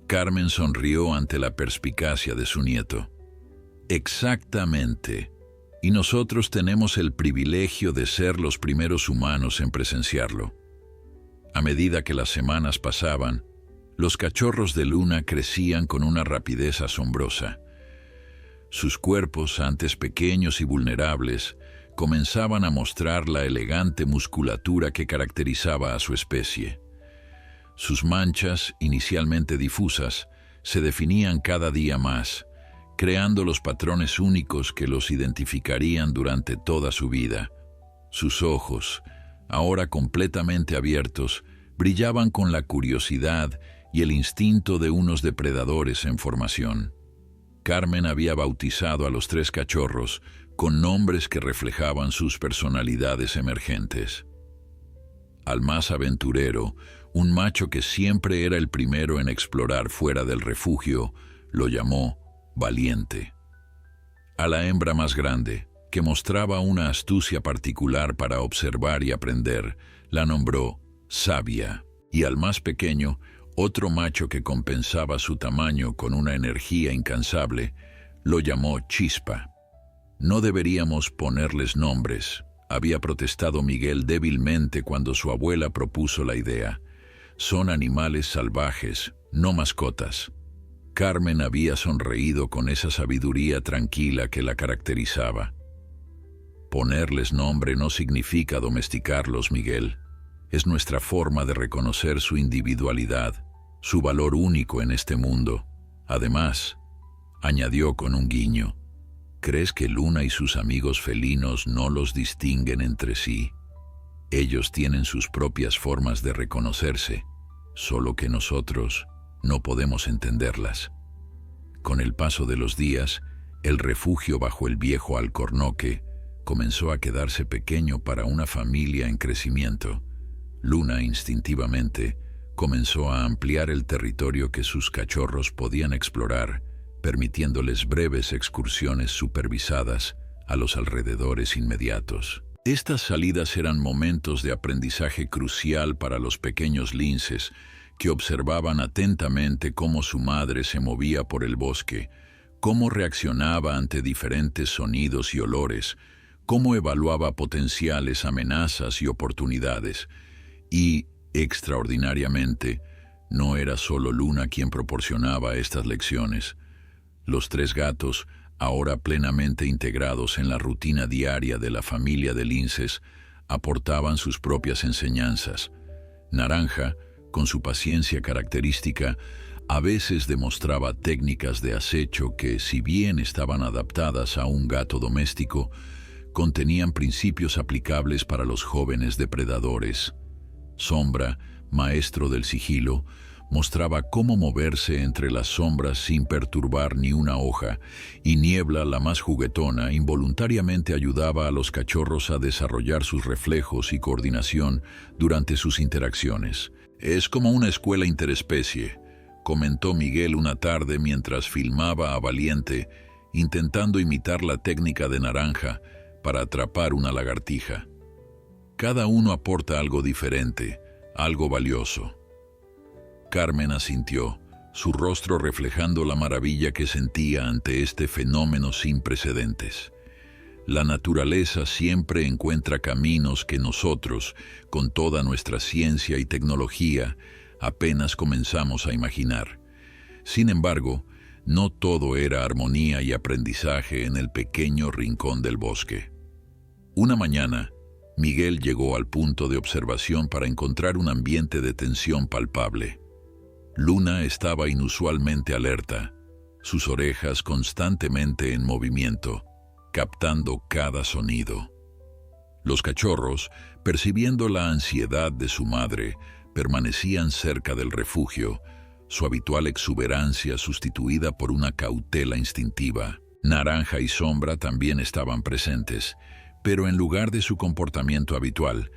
Carmen sonrió ante la perspicacia de su nieto. «Exactamente. Y nosotros tenemos el privilegio de ser los primeros humanos en presenciarlo». A medida que las semanas pasaban, los cachorros de Luna crecían con una rapidez asombrosa. Sus cuerpos, antes pequeños y vulnerables, comenzaban a mostrar la elegante musculatura que caracterizaba a su especie. Sus manchas, inicialmente difusas, se definían cada día más, creando los patrones únicos que los identificarían durante toda su vida. Sus ojos, ahora completamente abiertos, brillaban con la curiosidad y el instinto de unos depredadores en formación. Carmen había bautizado a los 3 cachorros con nombres que reflejaban sus personalidades emergentes. Al más aventurero, un macho que siempre era el primero en explorar fuera del refugio, lo llamó Valiente. A la hembra más grande, que mostraba una astucia particular para observar y aprender, la nombró Sabia, y al más pequeño, otro macho que compensaba su tamaño con una energía incansable, lo llamó Chispa. «No deberíamos ponerles nombres», había protestado Miguel débilmente cuando su abuela propuso la idea. «Son animales salvajes, no mascotas». Carmen había sonreído con esa sabiduría tranquila que la caracterizaba. «Ponerles nombre no significa domesticarlos, Miguel. Es nuestra forma de reconocer su individualidad, su valor único en este mundo. Además», añadió con un guiño, «¿crees que Luna y sus amigos felinos no los distinguen entre sí? Ellos tienen sus propias formas de reconocerse, solo que nosotros no podemos entenderlas». Con el paso de los días, el refugio bajo el viejo alcornoque comenzó a quedarse pequeño para una familia en crecimiento. Luna, instintivamente, comenzó a ampliar el territorio que sus cachorros podían explorar, permitiéndoles breves excursiones supervisadas a los alrededores inmediatos. Estas salidas eran momentos de aprendizaje crucial para los pequeños linces, que observaban atentamente cómo su madre se movía por el bosque, cómo reaccionaba ante diferentes sonidos y olores, cómo evaluaba potenciales amenazas y oportunidades. Y, extraordinariamente, no era solo Luna quien proporcionaba estas lecciones. Los tres gatos, ahora plenamente integrados en la rutina diaria de la familia de linces, aportaban sus propias enseñanzas. Naranja, con su paciencia característica, a veces demostraba técnicas de acecho que, si bien estaban adaptadas a un gato doméstico, contenían principios aplicables para los jóvenes depredadores. Sombra, maestro del sigilo, mostraba cómo moverse entre las sombras sin perturbar ni una hoja, y Niebla, la más juguetona, involuntariamente ayudaba a los cachorros a desarrollar sus reflejos y coordinación durante sus interacciones. «Es como una escuela interespecie», comentó Miguel una tarde mientras filmaba a Valiente, intentando imitar la técnica de Naranja para atrapar una lagartija. Cada uno aporta algo diferente, algo valioso. Carmen asintió, su rostro reflejando la maravilla que sentía ante este fenómeno sin precedentes. La naturaleza siempre encuentra caminos que nosotros, con toda nuestra ciencia y tecnología, apenas comenzamos a imaginar. Sin embargo, no todo era armonía y aprendizaje en el pequeño rincón del bosque. Una mañana, Miguel llegó al punto de observación para encontrar un ambiente de tensión palpable. Luna estaba inusualmente alerta, sus orejas constantemente en movimiento, captando cada sonido. Los cachorros, percibiendo la ansiedad de su madre, permanecían cerca del refugio, su habitual exuberancia sustituida por una cautela instintiva. Naranja y Sombra también estaban presentes, pero en lugar de su comportamiento habitual,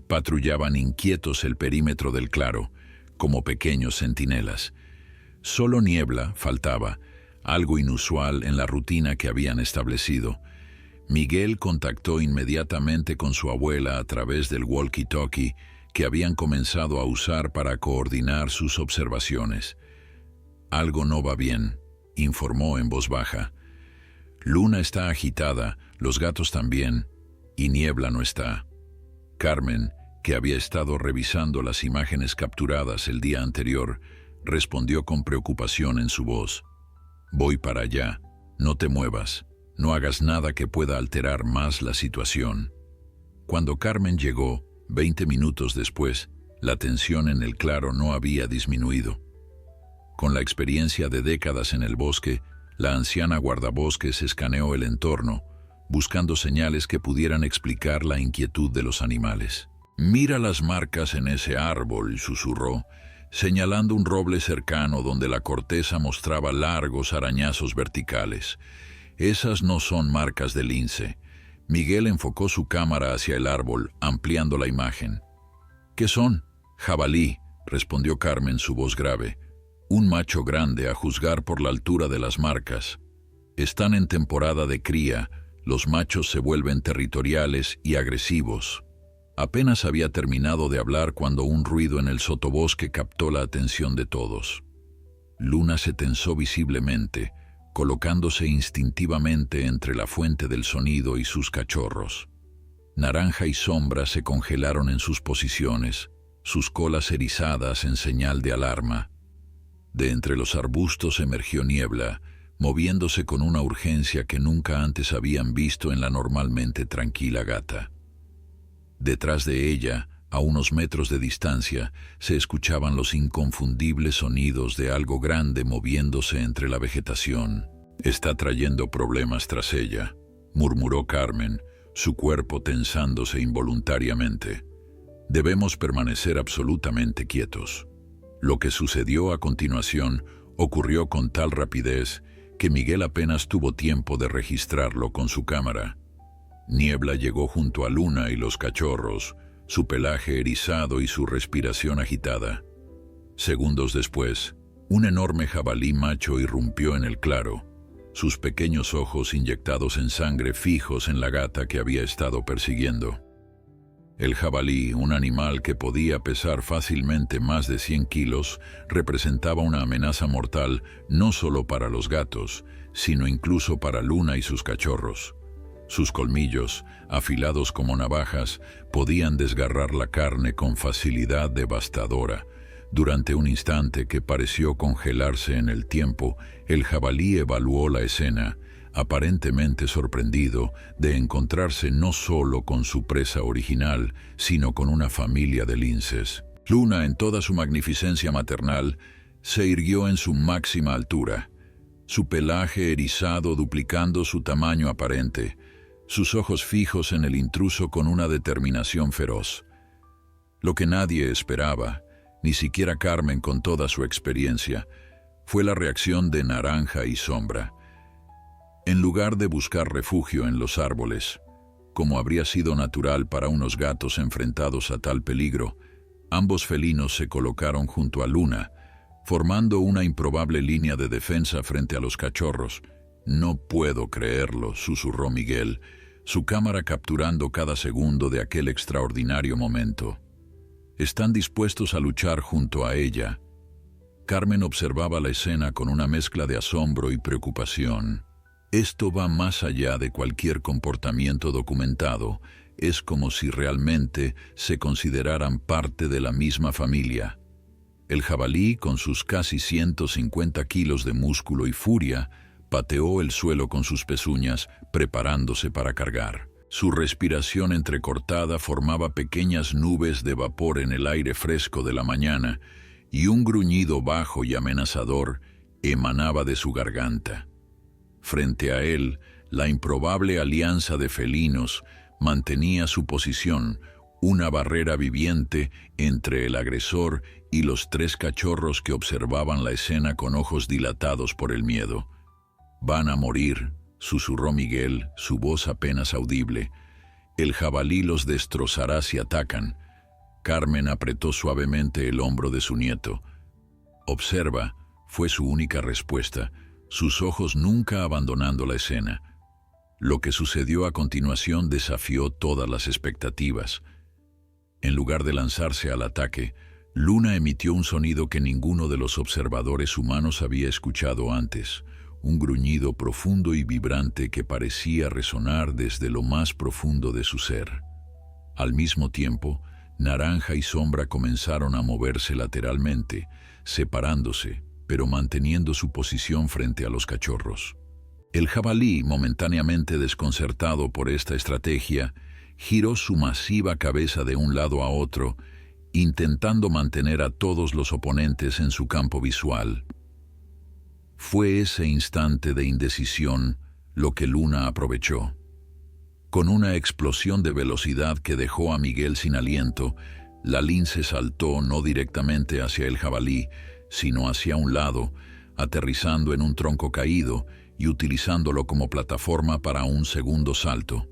patrullaban inquietos el perímetro del claro, como pequeños centinelas. Solo Niebla faltaba, algo inusual en la rutina que habían establecido. Miguel contactó inmediatamente con su abuela a través del walkie-talkie que habían comenzado a usar para coordinar sus observaciones. «Algo no va bien», informó en voz baja. «Luna está agitada, los gatos también, y Niebla no está». Carmen, que había estado revisando las imágenes capturadas el día anterior, respondió con preocupación en su voz. «Voy para allá, no te muevas, no hagas nada que pueda alterar más la situación». Cuando Carmen llegó, 20 minutos después, la tensión en el claro no había disminuido. Con la experiencia de décadas en el bosque, la anciana guardabosques escaneó el entorno, buscando señales que pudieran explicar la inquietud de los animales. «Mira las marcas en ese árbol», susurró, señalando un roble cercano donde la corteza mostraba largos arañazos verticales. «Esas no son marcas de lince». Miguel enfocó su cámara hacia el árbol, ampliando la imagen. «¿Qué son?» «Jabalí», respondió Carmen, su voz grave. «Un macho grande, a juzgar por la altura de las marcas. Están en temporada de cría, los machos se vuelven territoriales y agresivos». Apenas había terminado de hablar cuando un ruido en el sotobosque captó la atención de todos. Luna se tensó visiblemente, colocándose instintivamente entre la fuente del sonido y sus cachorros. Naranja y Sombra se congelaron en sus posiciones, sus colas erizadas en señal de alarma. De entre los arbustos emergió Niebla, moviéndose con una urgencia que nunca antes habían visto en la normalmente tranquila gata. Detrás de ella, a unos metros de distancia, se escuchaban los inconfundibles sonidos de algo grande moviéndose entre la vegetación. «Está trayendo problemas tras ella», murmuró Carmen, su cuerpo tensándose involuntariamente. «Debemos permanecer absolutamente quietos». Lo que sucedió a continuación ocurrió con tal rapidez que Miguel apenas tuvo tiempo de registrarlo con su cámara. Niebla llegó junto a Luna y los cachorros, su pelaje erizado y su respiración agitada. Segundos después, un enorme jabalí macho irrumpió en el claro, sus pequeños ojos inyectados en sangre fijos en la gata que había estado persiguiendo. El jabalí, un animal que podía pesar fácilmente más de 100 kilos, representaba una amenaza mortal no solo para los gatos, sino incluso para Luna y sus cachorros. Sus colmillos, afilados como navajas, podían desgarrar la carne con facilidad devastadora. Durante un instante que pareció congelarse en el tiempo, el jabalí evaluó la escena, aparentemente sorprendido de encontrarse no solo con su presa original, sino con una familia de linces. Luna, en toda su magnificencia maternal, se irguió en su máxima altura, su pelaje erizado duplicando su tamaño aparente, sus ojos fijos en el intruso con una determinación feroz. Lo que nadie esperaba, ni siquiera Carmen con toda su experiencia, fue la reacción de Naranja y Sombra. En lugar de buscar refugio en los árboles, como habría sido natural para unos gatos enfrentados a tal peligro, ambos felinos se colocaron junto a Luna, formando una improbable línea de defensa frente a los cachorros. «No puedo creerlo», susurró Miguel, su cámara capturando cada segundo de aquel extraordinario momento. «Están dispuestos a luchar junto a ella». Carmen observaba la escena con una mezcla de asombro y preocupación. Esto va más allá de cualquier comportamiento documentado. Es como si realmente se consideraran parte de la misma familia. El jabalí, con sus casi 150 kilos de músculo y furia, pateó el suelo con sus pezuñas, preparándose para cargar. Su respiración entrecortada formaba pequeñas nubes de vapor en el aire fresco de la mañana, y un gruñido bajo y amenazador emanaba de su garganta. Frente a él, la improbable alianza de felinos mantenía su posición, una barrera viviente entre el agresor y los tres cachorros que observaban la escena con ojos dilatados por el miedo. «Van a morir», susurró Miguel, su voz apenas audible. «El jabalí los destrozará si atacan». Carmen apretó suavemente el hombro de su nieto. «Observa», fue su única respuesta, sus ojos nunca abandonando la escena. Lo que sucedió a continuación desafió todas las expectativas. En lugar de lanzarse al ataque, Luna emitió un sonido que ninguno de los observadores humanos había escuchado antes, un gruñido profundo y vibrante que parecía resonar desde lo más profundo de su ser. Al mismo tiempo, Naranja y Sombra comenzaron a moverse lateralmente, separándose, pero manteniendo su posición frente a los cachorros. El jabalí, momentáneamente desconcertado por esta estrategia, giró su masiva cabeza de un lado a otro, intentando mantener a todos los oponentes en su campo visual. Fue ese instante de indecisión lo que Luna aprovechó. Con una explosión de velocidad que dejó a Miguel sin aliento, la lince saltó no directamente hacia el jabalí, sino hacia un lado, aterrizando en un tronco caído y utilizándolo como plataforma para un segundo salto.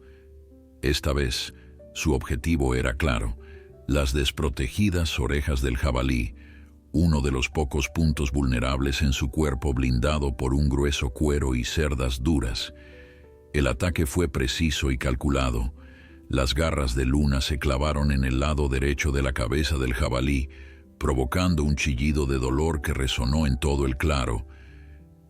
Esta vez, su objetivo era claro: las desprotegidas orejas del jabalí, uno de los pocos puntos vulnerables en su cuerpo blindado por un grueso cuero y cerdas duras. El ataque fue preciso y calculado. Las garras de Luna se clavaron en el lado derecho de la cabeza del jabalí, provocando un chillido de dolor que resonó en todo el claro.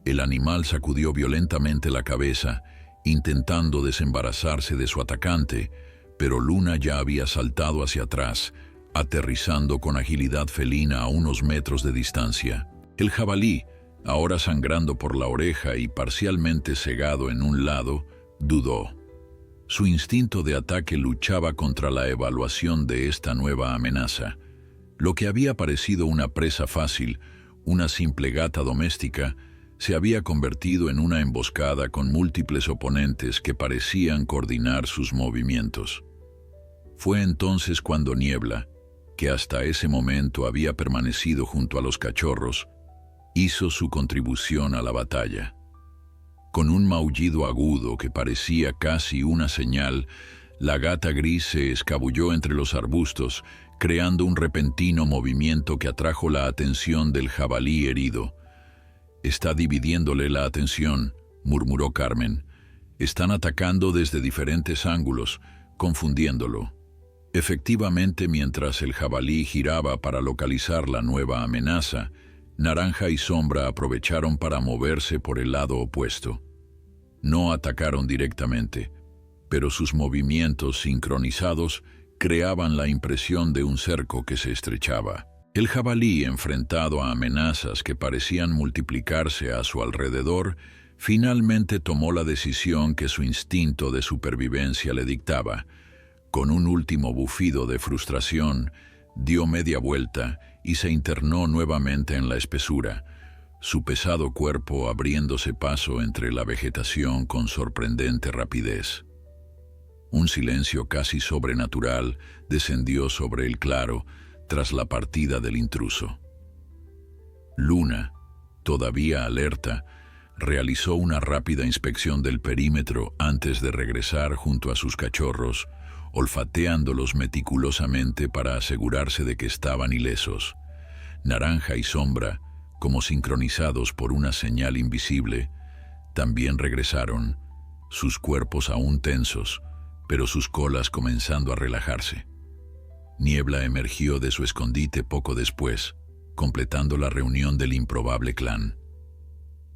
El animal sacudió violentamente la cabeza, intentando desembarazarse de su atacante, pero Luna ya había saltado hacia atrás, aterrizando con agilidad felina a unos metros de distancia. El jabalí, ahora sangrando por la oreja y parcialmente cegado en un lado, dudó. Su instinto de ataque luchaba contra la evaluación de esta nueva amenaza. Lo que había parecido una presa fácil, una simple gata doméstica, se había convertido en una emboscada con múltiples oponentes que parecían coordinar sus movimientos. Fue entonces cuando Niebla, que hasta ese momento había permanecido junto a los cachorros, hizo su contribución a la batalla. Con un maullido agudo que parecía casi una señal, la gata gris se escabulló entre los arbustos, creando un repentino movimiento que atrajo la atención del jabalí herido. «Está dividiéndole la atención», murmuró Carmen. «Están atacando desde diferentes ángulos, confundiéndolo». Efectivamente, mientras el jabalí giraba para localizar la nueva amenaza, Naranja y Sombra aprovecharon para moverse por el lado opuesto. No atacaron directamente, pero sus movimientos sincronizados creaban la impresión de un cerco que se estrechaba. El jabalí, enfrentado a amenazas que parecían multiplicarse a su alrededor, finalmente tomó la decisión que su instinto de supervivencia le dictaba. Con un último bufido de frustración, dio media vuelta y se internó nuevamente en la espesura, su pesado cuerpo abriéndose paso entre la vegetación con sorprendente rapidez. Un silencio casi sobrenatural descendió sobre el claro tras la partida del intruso. Luna, todavía alerta, realizó una rápida inspección del perímetro antes de regresar junto a sus cachorros, olfateándolos meticulosamente para asegurarse de que estaban ilesos. Naranja y Sombra, como sincronizados por una señal invisible, también regresaron, sus cuerpos aún tensos, pero sus colas comenzando a relajarse. Niebla emergió de su escondite poco después, completando la reunión del improbable clan.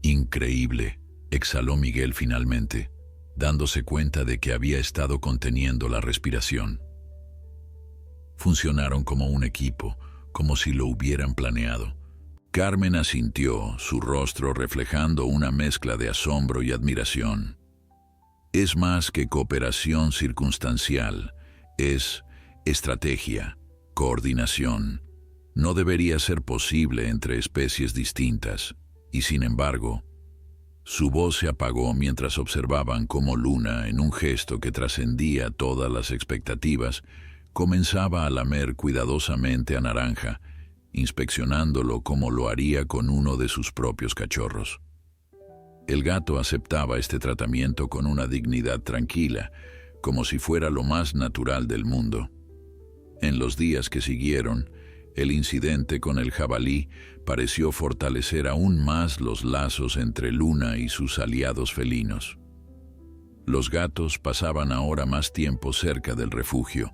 «Increíble», exhaló Miguel finalmente, dándose cuenta de que había estado conteniendo la respiración. Funcionaron como un equipo, como si lo hubieran planeado. Carmen asintió, su rostro reflejando una mezcla de asombro y admiración. Es más que cooperación circunstancial, es estrategia, coordinación. No debería ser posible entre especies distintas, y sin embargo, su voz se apagó mientras observaban cómo Luna, en un gesto que trascendía todas las expectativas, comenzaba a lamer cuidadosamente a Naranja, inspeccionándolo como lo haría con uno de sus propios cachorros. El gato aceptaba este tratamiento con una dignidad tranquila, como si fuera lo más natural del mundo. En los días que siguieron, el incidente con el jabalí pareció fortalecer aún más los lazos entre Luna y sus aliados felinos. Los gatos pasaban ahora más tiempo cerca del refugio,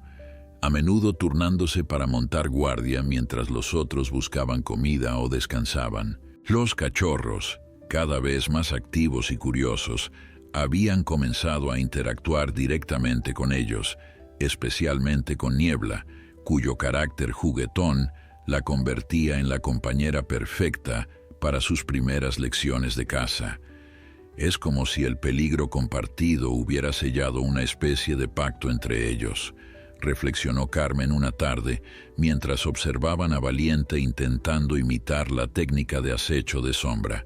a menudo turnándose para montar guardia mientras los otros buscaban comida o descansaban. Los cachorros, cada vez más activos y curiosos, habían comenzado a interactuar directamente con ellos, especialmente con Niebla, cuyo carácter juguetón la convertía en la compañera perfecta para sus primeras lecciones de caza. Es como si el peligro compartido hubiera sellado una especie de pacto entre ellos, reflexionó Carmen una tarde mientras observaban a Valiente intentando imitar la técnica de acecho de Sombra.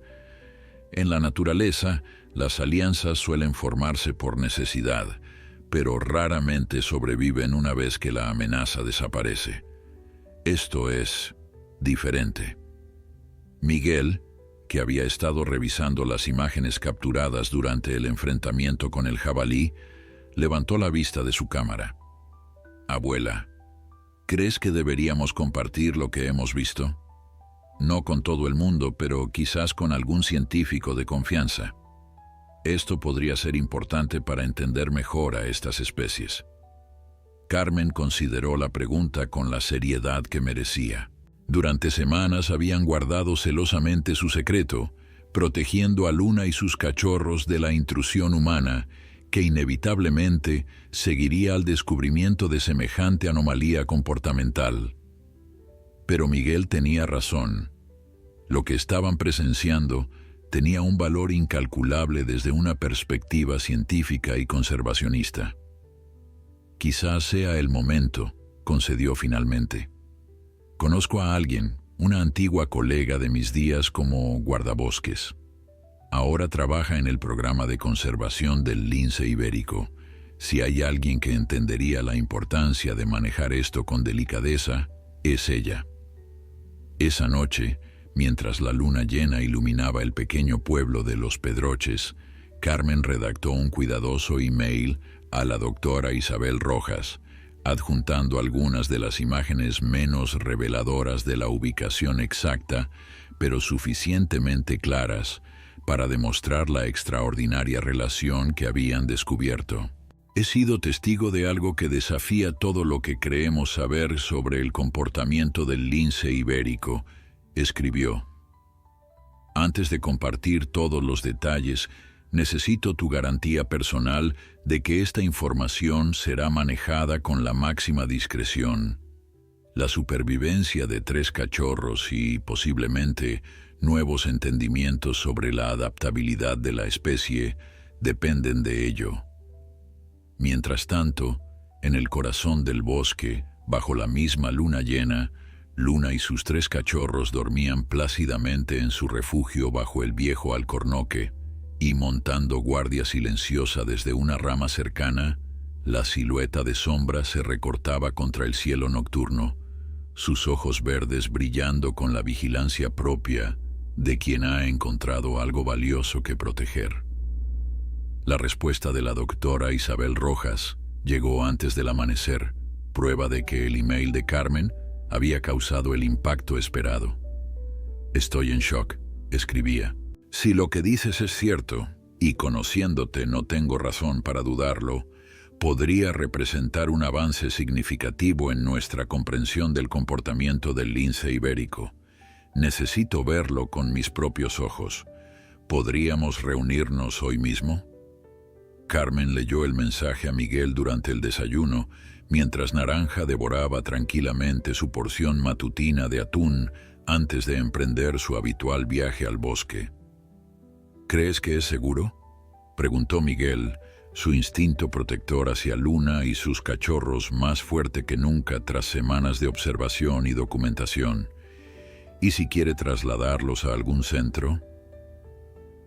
En la naturaleza, las alianzas suelen formarse por necesidad, pero raramente sobreviven una vez que la amenaza desaparece. Esto es diferente. Miguel, que había estado revisando las imágenes capturadas durante el enfrentamiento con el jabalí, levantó la vista de su cámara. «Abuela, ¿crees que deberíamos compartir lo que hemos visto? No con todo el mundo, pero quizás con algún científico de confianza. Esto podría ser importante para entender mejor a estas especies». Carmen consideró la pregunta con la seriedad que merecía. Durante semanas habían guardado celosamente su secreto, protegiendo a Luna y sus cachorros de la intrusión humana, que inevitablemente seguiría al descubrimiento de semejante anomalía comportamental. Pero Miguel tenía razón. Lo que estaban presenciando tenía un valor incalculable desde una perspectiva científica y conservacionista. «Quizás sea el momento», concedió finalmente. «Conozco a alguien, una antigua colega de mis días como guardabosques. Ahora trabaja en el programa de conservación del lince ibérico. Si hay alguien que entendería la importancia de manejar esto con delicadeza, es ella». Esa noche, mientras la luna llena iluminaba el pequeño pueblo de Los Pedroches, Carmen redactó un cuidadoso email a la doctora Isabel Rojas, adjuntando algunas de las imágenes menos reveladoras de la ubicación exacta, pero suficientemente claras para demostrar la extraordinaria relación que habían descubierto. He sido testigo de algo que desafía todo lo que creemos saber sobre el comportamiento del lince ibérico, escribió. Antes de compartir todos los detalles, necesito tu garantía personal de que esta información será manejada con la máxima discreción. La supervivencia de 3 cachorros y, posiblemente, nuevos entendimientos sobre la adaptabilidad de la especie dependen de ello. Mientras tanto, en el corazón del bosque, bajo la misma luna llena, Luna y sus 3 cachorros dormían plácidamente en su refugio bajo el viejo alcornoque, y montando guardia silenciosa desde una rama cercana, la silueta de sombra se recortaba contra el cielo nocturno, sus ojos verdes brillando con la vigilancia propia de quien ha encontrado algo valioso que proteger. La respuesta de la doctora Isabel Rojas llegó antes del amanecer, prueba de que el email de Carmen había causado el impacto esperado. Estoy en shock, escribía. Si lo que dices es cierto, y conociéndote no tengo razón para dudarlo, podría representar un avance significativo en nuestra comprensión del comportamiento del lince ibérico. Necesito verlo con mis propios ojos. ¿Podríamos reunirnos hoy mismo? Carmen leyó el mensaje a Miguel durante el desayuno, mientras Naranja devoraba tranquilamente su porción matutina de atún antes de emprender su habitual viaje al bosque. ¿Crees que es seguro?, preguntó Miguel, su instinto protector hacia Luna y sus cachorros más fuerte que nunca tras semanas de observación y documentación. ¿Y si quiere trasladarlos a algún centro?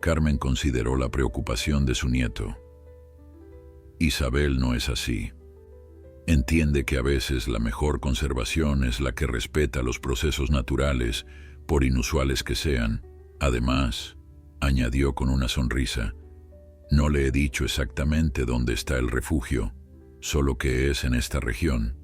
Carmen consideró la preocupación de su nieto. Isabel no es así. Entiende que a veces la mejor conservación es la que respeta los procesos naturales, por inusuales que sean. Además, añadió con una sonrisa, no le he dicho exactamente dónde está el refugio, solo que es en esta región.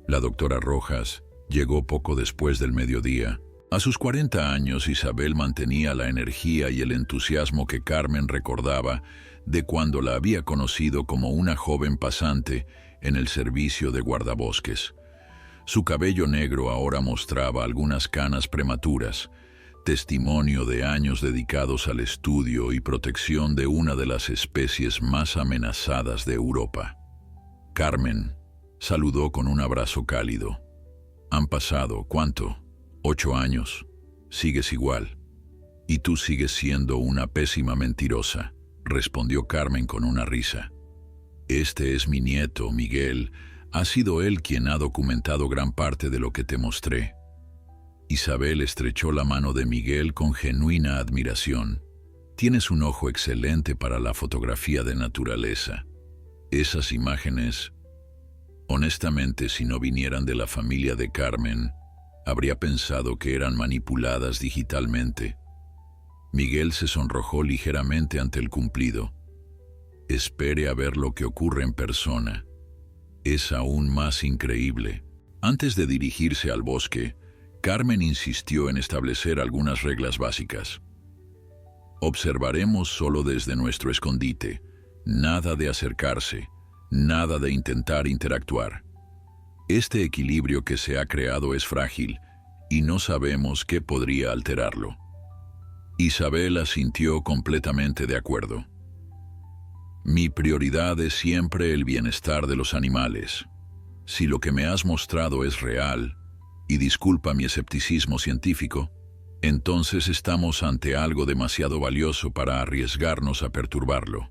La doctora Rojas llegó poco después del mediodía. A sus 40 años, Isabel mantenía la energía y el entusiasmo que Carmen recordaba de cuando la había conocido como una joven pasante en el servicio de guardabosques. Su cabello negro ahora mostraba algunas canas prematuras, testimonio de años dedicados al estudio y protección de una de las especies más amenazadas de Europa. Carmen saludó con un abrazo cálido. Han pasado, ¿cuánto? 8 años. Sigues igual. Y tú sigues siendo una pésima mentirosa, respondió Carmen con una risa. Este es mi nieto, Miguel. Ha sido él quien ha documentado gran parte de lo que te mostré. Isabel estrechó la mano de Miguel con genuina admiración. Tienes un ojo excelente para la fotografía de naturaleza. Esas imágenes, honestamente, si no vinieran de la familia de Carmen, habría pensado que eran manipuladas digitalmente. Miguel se sonrojó ligeramente ante el cumplido. Espere a ver lo que ocurre en persona. Es aún más increíble. Antes de dirigirse al bosque, Carmen insistió en establecer algunas reglas básicas. Observaremos solo desde nuestro escondite. Nada de acercarse, nada de intentar interactuar. Este equilibrio que se ha creado es frágil y no sabemos qué podría alterarlo. Isabel asintió completamente de acuerdo. Mi prioridad es siempre el bienestar de los animales. Si lo que me has mostrado es real, y disculpa mi escepticismo científico, entonces estamos ante algo demasiado valioso para arriesgarnos a perturbarlo.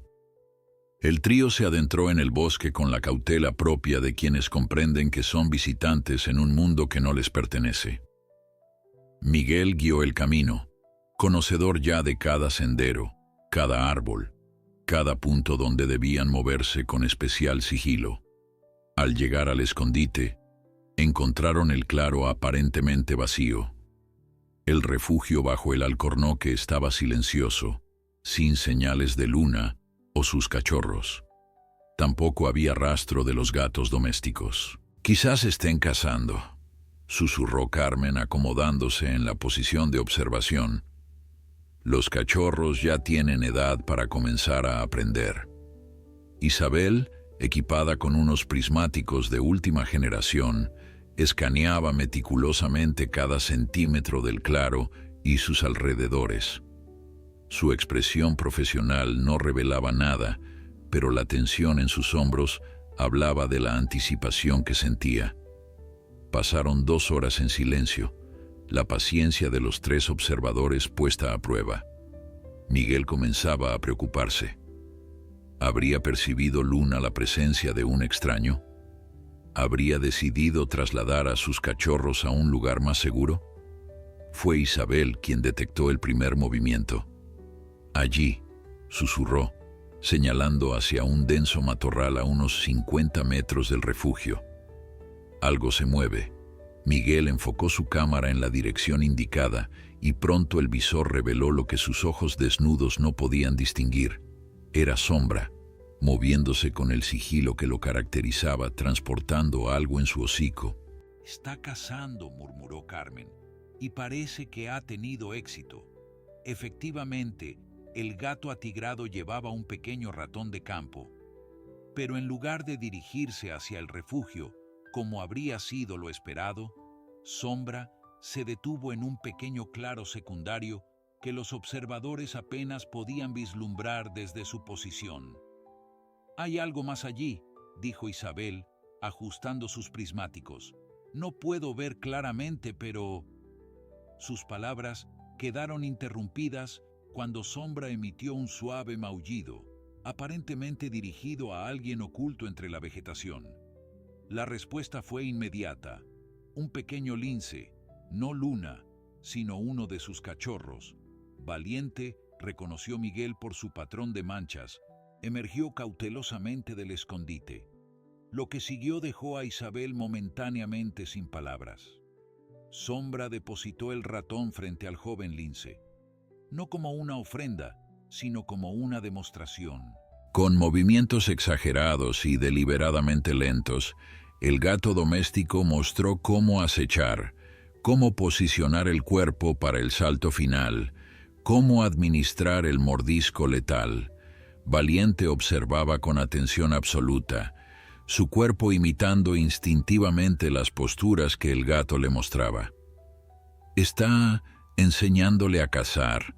El trío se adentró en el bosque con la cautela propia de quienes comprenden que son visitantes en un mundo que no les pertenece. Miguel guió el camino, conocedor ya de cada sendero, cada árbol, cada punto donde debían moverse con especial sigilo. Al llegar al escondite, encontraron el claro aparentemente vacío. El refugio bajo el alcornoque estaba silencioso, sin señales de Luna o sus cachorros. Tampoco había rastro de los gatos domésticos. Quizás estén cazando, susurró Carmen acomodándose en la posición de observación. Los cachorros ya tienen edad para comenzar a aprender. Isabel equipada con unos prismáticos de última generación, escaneaba meticulosamente cada centímetro del claro y sus alrededores. Su expresión profesional no revelaba nada, pero la tensión en sus hombros hablaba de la anticipación que sentía. Pasaron 2 horas en silencio, la paciencia de los 3 observadores puesta a prueba. Miguel comenzaba a preocuparse. ¿Habría percibido Luna la presencia de un extraño? ¿Habría decidido trasladar a sus cachorros a un lugar más seguro? Fue Isabel quien detectó el primer movimiento. Allí, susurró, señalando hacia un denso matorral a unos 50 metros del refugio. Algo se mueve. Miguel enfocó su cámara en la dirección indicada y pronto el visor reveló lo que sus ojos desnudos no podían distinguir. Era Sombra, moviéndose con el sigilo que lo caracterizaba, transportando algo en su hocico. «Está cazando», murmuró Carmen, «y parece que ha tenido éxito». Efectivamente, el gato atigrado llevaba un pequeño ratón de campo, pero en lugar de dirigirse hacia el refugio, como habría sido lo esperado, Sombra se detuvo en un pequeño claro secundario que los observadores apenas podían vislumbrar desde su posición. «Hay algo más allí», dijo Isabel, ajustando sus prismáticos. «No puedo ver claramente, pero...». Sus palabras quedaron interrumpidas cuando Sombra emitió un suave maullido, aparentemente dirigido a alguien oculto entre la vegetación. La respuesta fue inmediata. Un pequeño lince, no Luna, sino uno de sus cachorros, Valiente, reconoció Miguel por su patrón de manchas, emergió cautelosamente del escondite. Lo que siguió dejó a Isabel momentáneamente sin palabras. Sombra depositó el ratón frente al joven lince, no como una ofrenda, sino como una demostración. Con movimientos exagerados y deliberadamente lentos, el gato doméstico mostró cómo acechar, cómo posicionar el cuerpo para el salto final, cómo administrar el mordisco letal. Valiente observaba con atención absoluta, su cuerpo imitando instintivamente las posturas que el gato le mostraba. «Está enseñándole a cazar»,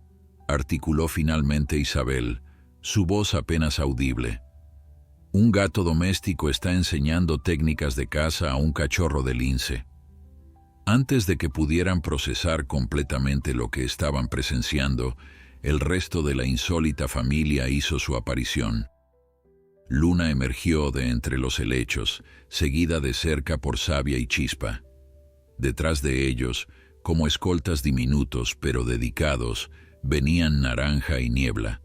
articuló finalmente Isabel, su voz apenas audible. «Un gato doméstico está enseñando técnicas de caza a un cachorro de lince». Antes de que pudieran procesar completamente lo que estaban presenciando, el resto de la insólita familia hizo su aparición. Luna emergió de entre los helechos, seguida de cerca por Sabia y Chispa. Detrás de ellos, como escoltas diminutos pero dedicados, venían Naranja y Niebla.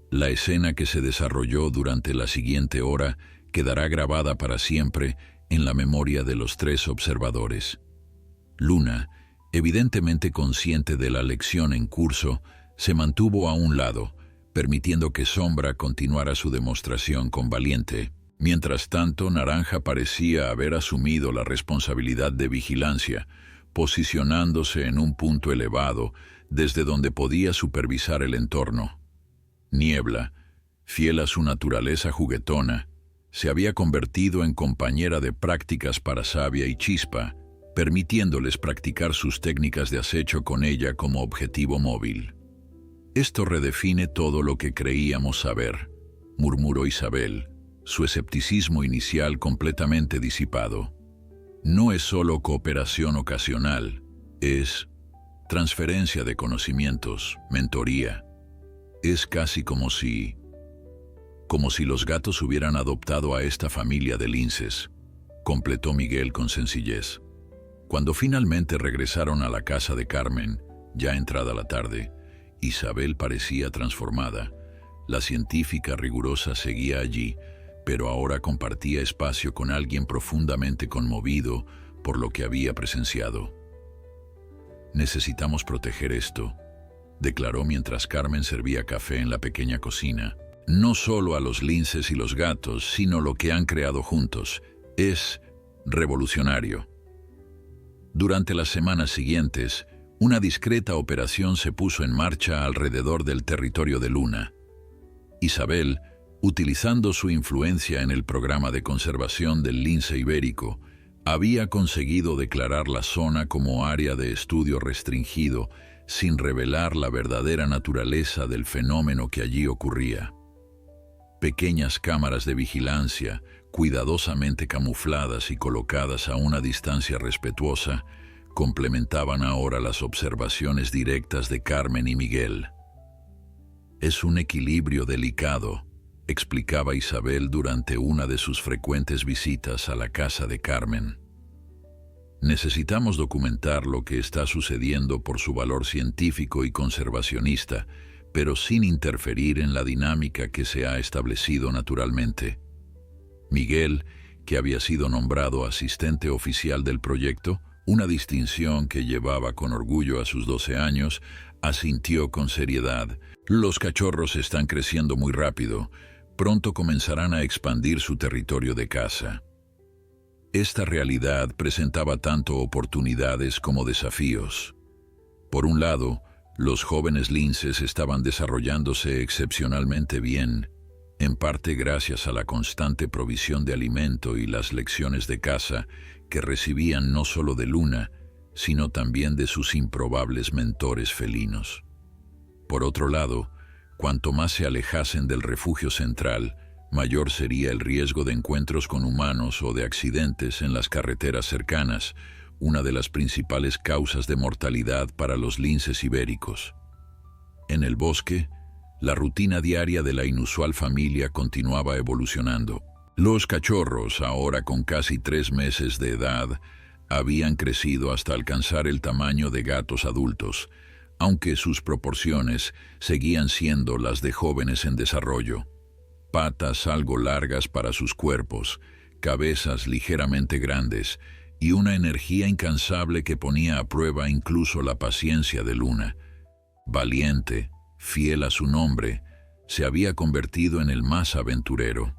La escena que se desarrolló durante la siguiente hora quedará grabada para siempre en la memoria de los 3 observadores. Luna, evidentemente consciente de la lección en curso, se mantuvo a un lado, permitiendo que Sombra continuara su demostración con Valiente. Mientras tanto, Naranja parecía haber asumido la responsabilidad de vigilancia, posicionándose en un punto elevado, desde donde podía supervisar el entorno. Niebla, fiel a su naturaleza juguetona, se había convertido en compañera de prácticas para Sabia y Chispa, permitiéndoles practicar sus técnicas de acecho con ella como objetivo móvil. «Esto redefine todo lo que creíamos saber», murmuró Isabel, su escepticismo inicial completamente disipado. «No es solo cooperación ocasional, es transferencia de conocimientos, mentoría. Es casi como si los gatos hubieran adoptado a esta familia de linces», completó Miguel con sencillez. Cuando finalmente regresaron a la casa de Carmen, ya entrada la tarde, Isabel parecía transformada. La científica rigurosa seguía allí, pero ahora compartía espacio con alguien profundamente conmovido por lo que había presenciado. «Necesitamos proteger esto», declaró mientras Carmen servía café en la pequeña cocina. «No solo a los linces y los gatos, sino lo que han creado juntos. Es revolucionario». Durante las semanas siguientes, una discreta operación se puso en marcha alrededor del territorio de Luna. Isabel, Utilizando su influencia en el programa de conservación del lince ibérico, había conseguido declarar la zona como área de estudio restringido sin revelar la verdadera naturaleza del fenómeno que allí ocurría. Pequeñas cámaras de vigilancia, cuidadosamente camufladas y colocadas a una distancia respetuosa, complementaban ahora las observaciones directas de Carmen y Miguel. «Es un equilibrio delicado», explicaba Isabel durante una de sus frecuentes visitas a la casa de Carmen. «Necesitamos documentar lo que está sucediendo por su valor científico y conservacionista, pero sin interferir en la dinámica que se ha establecido naturalmente». Miguel, que había sido nombrado asistente oficial del proyecto, una distinción que llevaba con orgullo a sus 12 años, asintió con seriedad. «Los cachorros están creciendo muy rápido. Pronto comenzarán a expandir su territorio de caza». Esta realidad presentaba tanto oportunidades como desafíos. Por un lado, los jóvenes linces estaban desarrollándose excepcionalmente bien, en parte gracias a la constante provisión de alimento y las lecciones de caza que recibían no solo de Luna, sino también de sus improbables mentores felinos. Por otro lado, cuanto más se alejasen del refugio central, mayor sería el riesgo de encuentros con humanos o de accidentes en las carreteras cercanas, una de las principales causas de mortalidad para los linces ibéricos. En el bosque, la rutina diaria de la inusual familia continuaba evolucionando. Los cachorros, ahora con casi 3 meses de edad, habían crecido hasta alcanzar el tamaño de gatos adultos, aunque sus proporciones seguían siendo las de jóvenes en desarrollo. Patas algo largas para sus cuerpos, cabezas ligeramente grandes y una energía incansable que ponía a prueba incluso la paciencia de Luna. Valiente, fiel a su nombre, se había convertido en el más aventurero.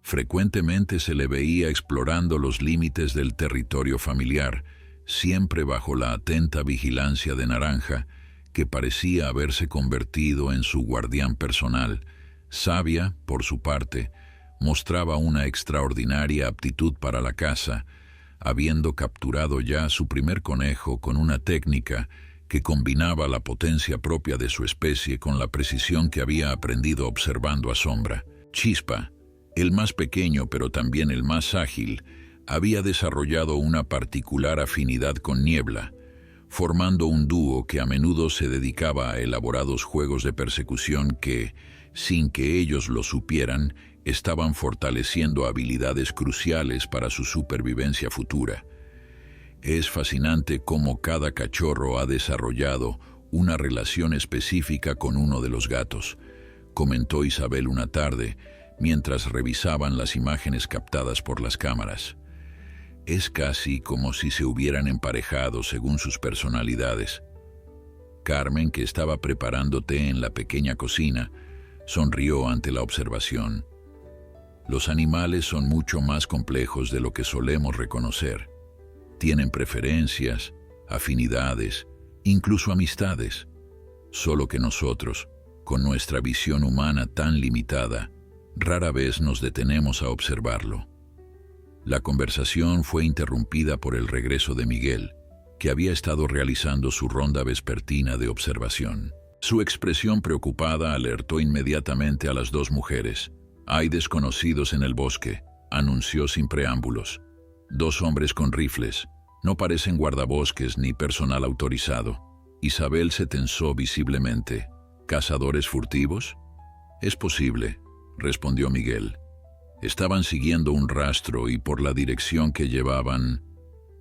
Frecuentemente se le veía explorando los límites del territorio familiar, siempre bajo la atenta vigilancia de Naranja, que parecía haberse convertido en su guardián personal. Sabia, por su parte, mostraba una extraordinaria aptitud para la caza, habiendo capturado ya su primer conejo con una técnica que combinaba la potencia propia de su especie con la precisión que había aprendido observando a sombra. Chispa, el más pequeño pero también el más ágil, había desarrollado una particular afinidad con Niebla, formando un dúo que a menudo se dedicaba a elaborados juegos de persecución que, sin que ellos lo supieran, estaban fortaleciendo habilidades cruciales para su supervivencia futura. Es fascinante cómo cada cachorro ha desarrollado una relación específica con uno de los gatos, comentó Isabel una tarde, mientras revisaban las imágenes captadas por las cámaras. Es casi como si se hubieran emparejado según sus personalidades. Carmen, que estaba preparando té en la pequeña cocina, sonrió ante la observación. Los animales son mucho más complejos de lo que solemos reconocer. Tienen preferencias, afinidades, incluso amistades. Solo que nosotros, con nuestra visión humana tan limitada, rara vez nos detenemos a observarlo. La conversación fue interrumpida por el regreso de Miguel, que había estado realizando su ronda vespertina de observación. Su expresión preocupada alertó inmediatamente a las 2 mujeres. «Hay desconocidos en el bosque», anunció sin preámbulos. 2 hombres con rifles. No parecen guardabosques ni personal autorizado. Isabel se tensó visiblemente. ¿Cazadores furtivos? «Es posible», respondió Miguel. Estaban siguiendo un rastro y por la dirección que llevaban,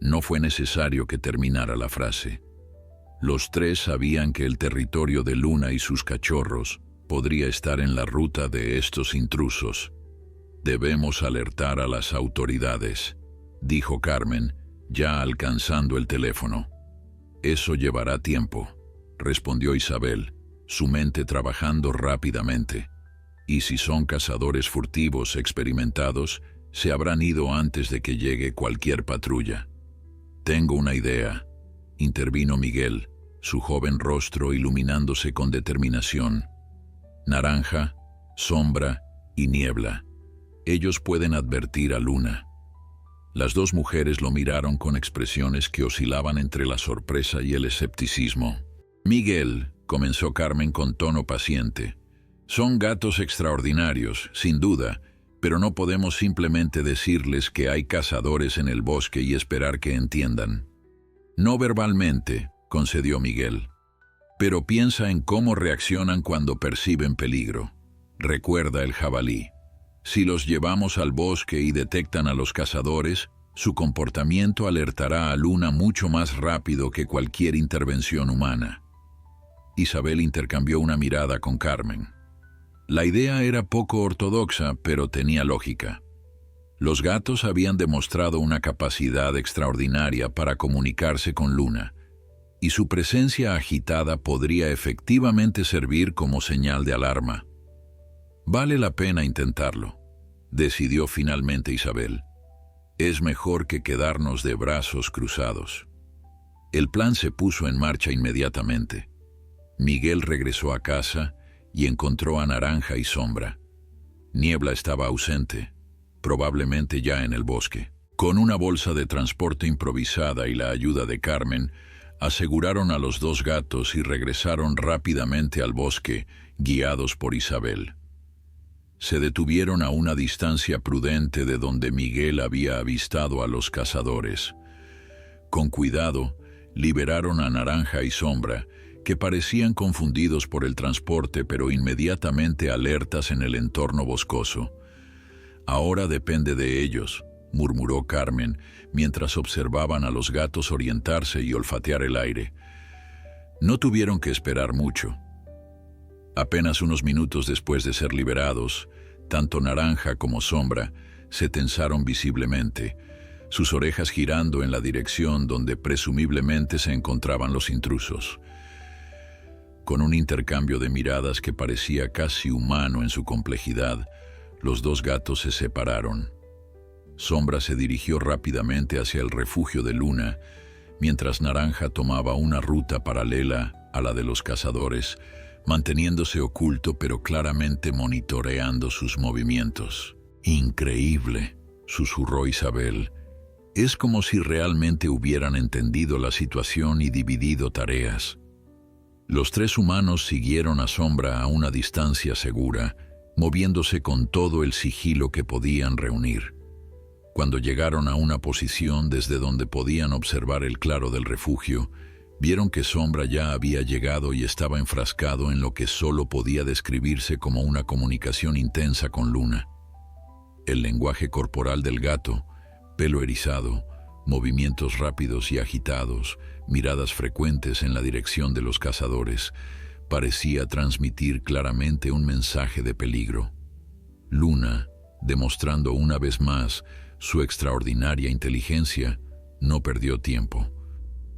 no fue necesario que terminara la frase. Los 3 sabían que el territorio de Luna y sus cachorros podría estar en la ruta de estos intrusos. «Debemos alertar a las autoridades», dijo Carmen, ya alcanzando el teléfono. «Eso llevará tiempo», respondió Isabel, su mente trabajando rápidamente. «Y si son cazadores furtivos experimentados, se habrán ido antes de que llegue cualquier patrulla». «Tengo una idea», intervino Miguel, su joven rostro iluminándose con determinación. «Naranja, Sombra y Niebla. Ellos pueden advertir a Luna. Las dos mujeres lo miraron con expresiones que oscilaban entre la sorpresa y el escepticismo. Miguel, comenzó Carmen con tono paciente, son gatos extraordinarios, sin duda, pero no podemos simplemente decirles que hay cazadores en el bosque y esperar que entiendan. No verbalmente, concedió Miguel, pero piensa en cómo reaccionan cuando perciben peligro. Recuerda el jabalí. Si los llevamos al bosque y detectan a los cazadores, su comportamiento alertará a Luna mucho más rápido que cualquier intervención humana. Isabel intercambió una mirada con Carmen. La idea era poco ortodoxa, pero tenía lógica. Los gatos habían demostrado una capacidad extraordinaria para comunicarse con Luna, y su presencia agitada podría efectivamente servir como señal de alarma. Vale la pena intentarlo, decidió finalmente Isabel. Es mejor que quedarnos de brazos cruzados. El plan se puso en marcha inmediatamente. Miguel regresó a casa y encontró a Naranja y Sombra. Niebla estaba ausente, probablemente ya en el bosque. Con una bolsa de transporte improvisada y la ayuda de Carmen, aseguraron a los dos gatos y regresaron rápidamente al bosque, guiados por Isabel. Se detuvieron a una distancia prudente de donde Miguel había avistado a los cazadores. Con cuidado, liberaron a Naranja y Sombra, que parecían confundidos por el transporte pero inmediatamente alertas en el entorno boscoso. Ahora depende de ellos, murmuró Carmen, mientras observaban a los gatos orientarse y olfatear el aire. No tuvieron que esperar mucho. Apenas unos minutos después de ser liberados, tanto Naranja como Sombra se tensaron visiblemente, sus orejas girando en la dirección donde presumiblemente se encontraban los intrusos. Con un intercambio de miradas que parecía casi humano en su complejidad, los dos gatos se separaron. Sombra se dirigió rápidamente hacia el refugio de Luna, mientras Naranja tomaba una ruta paralela a la de los cazadores, manteniéndose oculto pero claramente monitoreando sus movimientos. «Increíble», susurró Isabel. «Es como si realmente hubieran entendido la situación y dividido tareas». Los tres humanos siguieron a Sombra a una distancia segura, moviéndose con todo el sigilo que podían reunir. Cuando llegaron a una posición desde donde podían observar el claro del refugio, vieron que Sombra ya había llegado y estaba enfrascado en lo que solo podía describirse como una comunicación intensa con Luna. El lenguaje corporal del gato, pelo erizado, movimientos rápidos y agitados, miradas frecuentes en la dirección de los cazadores, parecía transmitir claramente un mensaje de peligro. Luna, demostrando una vez más su extraordinaria inteligencia, no perdió tiempo.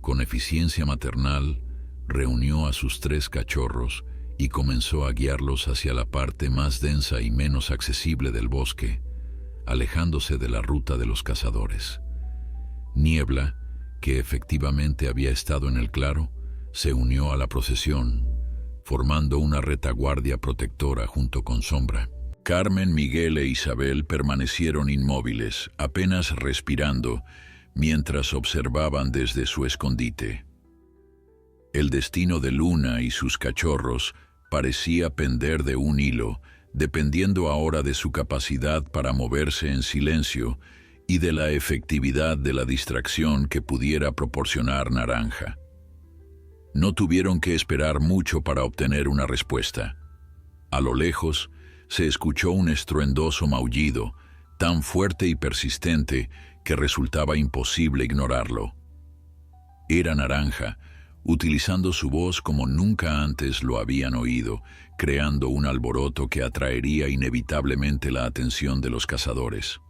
Con eficiencia maternal, reunió a sus tres cachorros y comenzó a guiarlos hacia la parte más densa y menos accesible del bosque, alejándose de la ruta de los cazadores. Niebla, que efectivamente había estado en el claro, se unió a la procesión, formando una retaguardia protectora junto con Sombra. Carmen, Miguel e Isabel permanecieron inmóviles, apenas respirando, mientras observaban desde su escondite. El destino de Luna y sus cachorros parecía pender de un hilo, dependiendo ahora de su capacidad para moverse en silencio y de la efectividad de la distracción que pudiera proporcionar Naranja. No tuvieron que esperar mucho para obtener una respuesta. A lo lejos, se escuchó un estruendoso maullido, tan fuerte y persistente que resultaba imposible ignorarlo. Era Naranja, utilizando su voz como nunca antes lo habían oído, creando un alboroto que atraería inevitablemente la atención de los cazadores.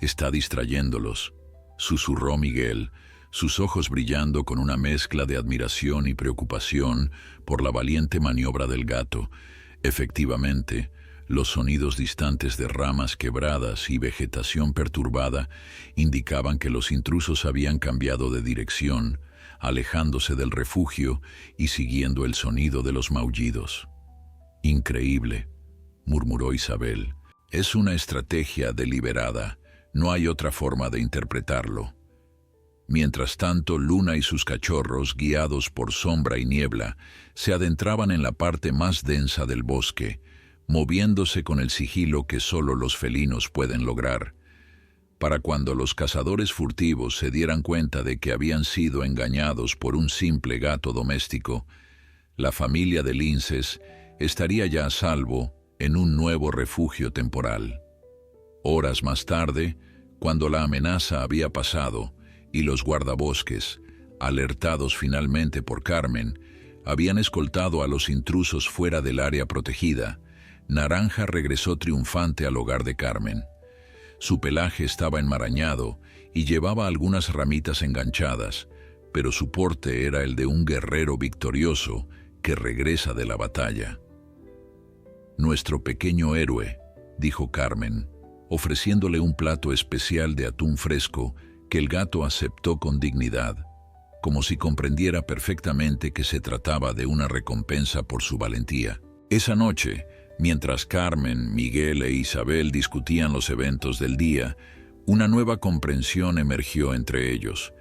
«Está distrayéndolos», susurró Miguel, sus ojos brillando con una mezcla de admiración y preocupación por la valiente maniobra del gato. Efectivamente, los sonidos distantes de ramas quebradas y vegetación perturbada indicaban que los intrusos habían cambiado de dirección, alejándose del refugio y siguiendo el sonido de los maullidos. «Increíble», murmuró Isabel, Es una estrategia deliberada, no hay otra forma de interpretarlo. Mientras tanto, Luna y sus cachorros, guiados por sombra y niebla, se adentraban en la parte más densa del bosque, moviéndose con el sigilo que solo los felinos pueden lograr. Para cuando los cazadores furtivos se dieran cuenta de que habían sido engañados por un simple gato doméstico, la familia de linces estaría ya a salvo en un nuevo refugio temporal. Horas más tarde, cuando la amenaza había pasado y los guardabosques, alertados finalmente por Carmen, habían escoltado a los intrusos fuera del área protegida, Naranja regresó triunfante al hogar de Carmen. Su pelaje estaba enmarañado y llevaba algunas ramitas enganchadas, pero su porte era el de un guerrero victorioso que regresa de la batalla. «Nuestro pequeño héroe», dijo Carmen, ofreciéndole un plato especial de atún fresco que el gato aceptó con dignidad, como si comprendiera perfectamente que se trataba de una recompensa por su valentía. Esa noche, mientras Carmen, Miguel e Isabel discutían los eventos del día, una nueva comprensión emergió entre ellos.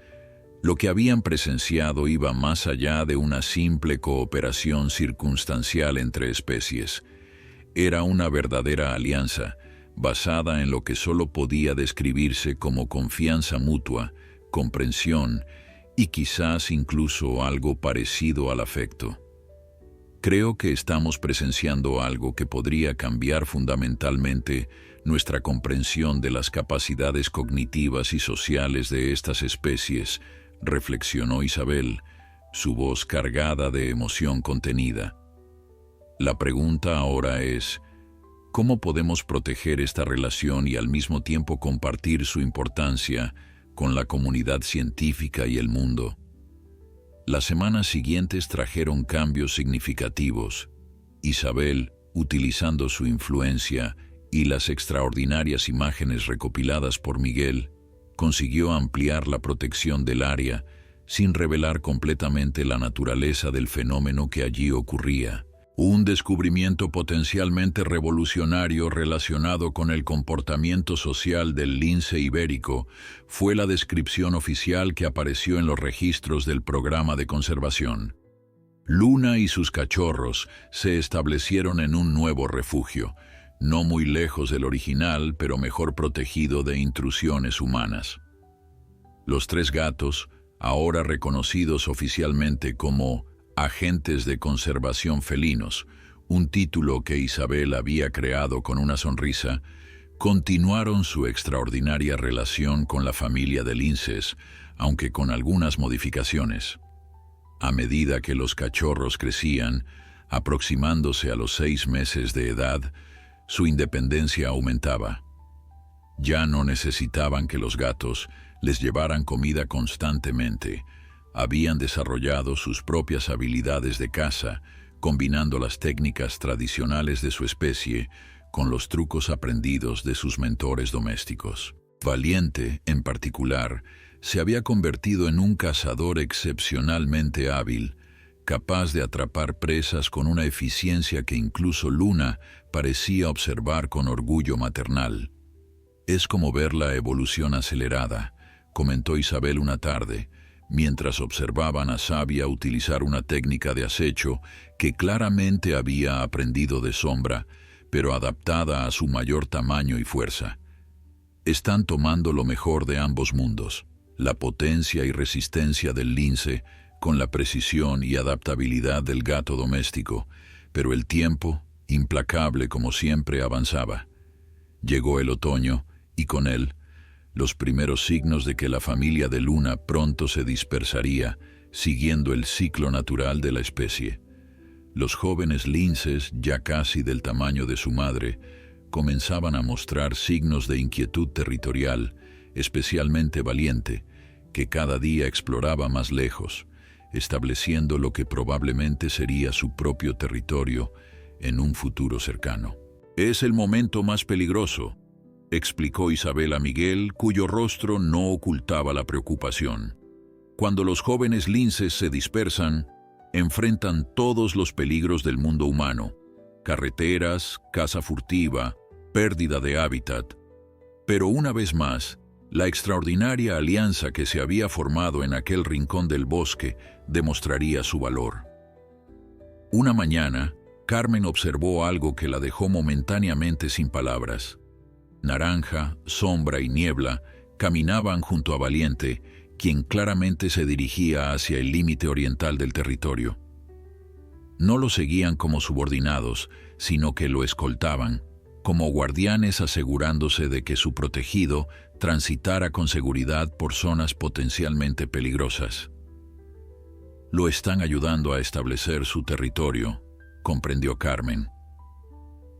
Lo que habían presenciado iba más allá de una simple cooperación circunstancial entre especies. Era una verdadera alianza, basada en lo que solo podía describirse como confianza mutua, comprensión y quizás incluso algo parecido al afecto. Creo que estamos presenciando algo que podría cambiar fundamentalmente nuestra comprensión de las capacidades cognitivas y sociales de estas especies, reflexionó Isabel, su voz cargada de emoción contenida. La pregunta ahora es, ¿cómo podemos proteger esta relación y al mismo tiempo compartir su importancia con la comunidad científica y el mundo? Las semanas siguientes trajeron cambios significativos. Isabel, utilizando su influencia y las extraordinarias imágenes recopiladas por Miguel, consiguió ampliar la protección del área sin revelar completamente la naturaleza del fenómeno que allí ocurría. Un descubrimiento potencialmente revolucionario relacionado con el comportamiento social del lince ibérico fue la descripción oficial que apareció en los registros del programa de conservación. Luna y sus cachorros se establecieron en un nuevo refugio, no muy lejos del original, pero mejor protegido de intrusiones humanas. Los 3 gatos, ahora reconocidos oficialmente como agentes de conservación felinos, un título que Isabel había creado con una sonrisa, continuaron su extraordinaria relación con la familia de linces, aunque con algunas modificaciones. A medida que los cachorros crecían, aproximándose a los 6 meses de edad, su independencia aumentaba. Ya no necesitaban que los gatos les llevaran comida constantemente. Habían desarrollado sus propias habilidades de caza, combinando las técnicas tradicionales de su especie con los trucos aprendidos de sus mentores domésticos. Valiente, en particular, se había convertido en un cazador excepcionalmente hábil, capaz de atrapar presas con una eficiencia que incluso Luna parecía observar con orgullo maternal. «Es como ver la evolución acelerada», comentó Isabel una tarde, mientras observaban a Sabia utilizar una técnica de acecho que claramente había aprendido de Sombra, pero adaptada a su mayor tamaño y fuerza. Están tomando lo mejor de ambos mundos, la potencia y resistencia del lince, con la precisión y adaptabilidad del gato doméstico, pero el tiempo, implacable como siempre, avanzaba. Llegó el otoño, y con él, los primeros signos de que la familia de Luna pronto se dispersaría, siguiendo el ciclo natural de la especie. Los jóvenes linces, ya casi del tamaño de su madre, comenzaban a mostrar signos de inquietud territorial, especialmente Valiente, que cada día exploraba más lejos, estableciendo lo que probablemente sería su propio territorio en un futuro cercano. «Es el momento más peligroso», explicó Isabel a Miguel, cuyo rostro no ocultaba la preocupación. «Cuando los jóvenes linces se dispersan, enfrentan todos los peligros del mundo humano: carreteras, caza furtiva, pérdida de hábitat, pero una vez más, la extraordinaria alianza que se había formado en aquel rincón del bosque demostraría su valor. Una mañana, Carmen observó algo que la dejó momentáneamente sin palabras. Naranja, Sombra y Niebla caminaban junto a Valiente, quien claramente se dirigía hacia el límite oriental del territorio. No lo seguían como subordinados, sino que lo escoltaban, como guardianes asegurándose de que su protegido transitara con seguridad por zonas potencialmente peligrosas. Lo están ayudando a establecer su territorio, comprendió Carmen,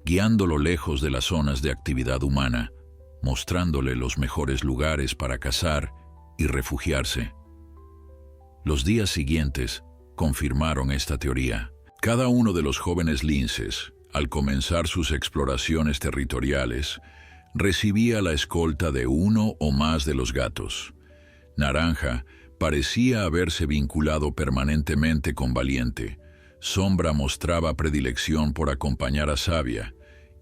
guiándolo lejos de las zonas de actividad humana, mostrándole los mejores lugares para cazar y refugiarse. Los días siguientes confirmaron esta teoría. Cada uno de los jóvenes linces, al comenzar sus exploraciones territoriales, recibía la escolta de uno o más de los gatos. Naranja parecía haberse vinculado permanentemente con Valiente, Sombra mostraba predilección por acompañar a Savia,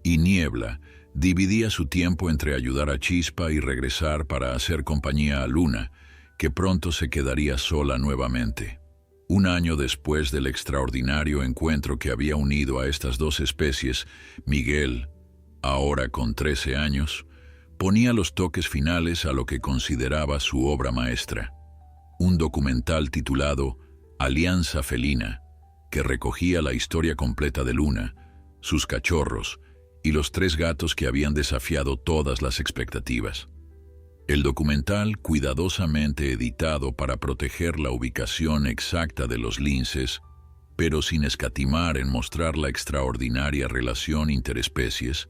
y Niebla dividía su tiempo entre ayudar a Chispa y regresar para hacer compañía a Luna, que pronto se quedaría sola nuevamente. Un año después del extraordinario encuentro que había unido a estas dos especies, Miguel, ahora con 13 años, ponía los toques finales a lo que consideraba su obra maestra, un documental titulado Alianza Felina, que recogía la historia completa de Luna, sus cachorros y los 3 gatos que habían desafiado todas las expectativas. El documental, cuidadosamente editado para proteger la ubicación exacta de los linces, pero sin escatimar en mostrar la extraordinaria relación interespecies,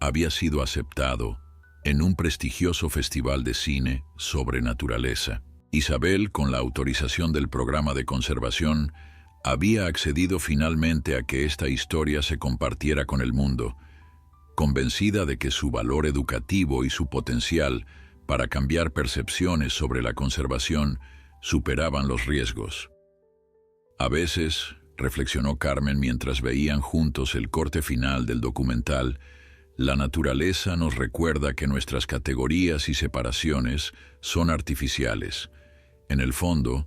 había sido aceptado en un prestigioso festival de cine sobre naturaleza. Isabel, con la autorización del programa de conservación, había accedido finalmente a que esta historia se compartiera con el mundo, convencida de que su valor educativo y su potencial para cambiar percepciones sobre la conservación superaban los riesgos. A veces, reflexionó Carmen mientras veían juntos el corte final del documental, la naturaleza nos recuerda que nuestras categorías y separaciones son artificiales. En el fondo,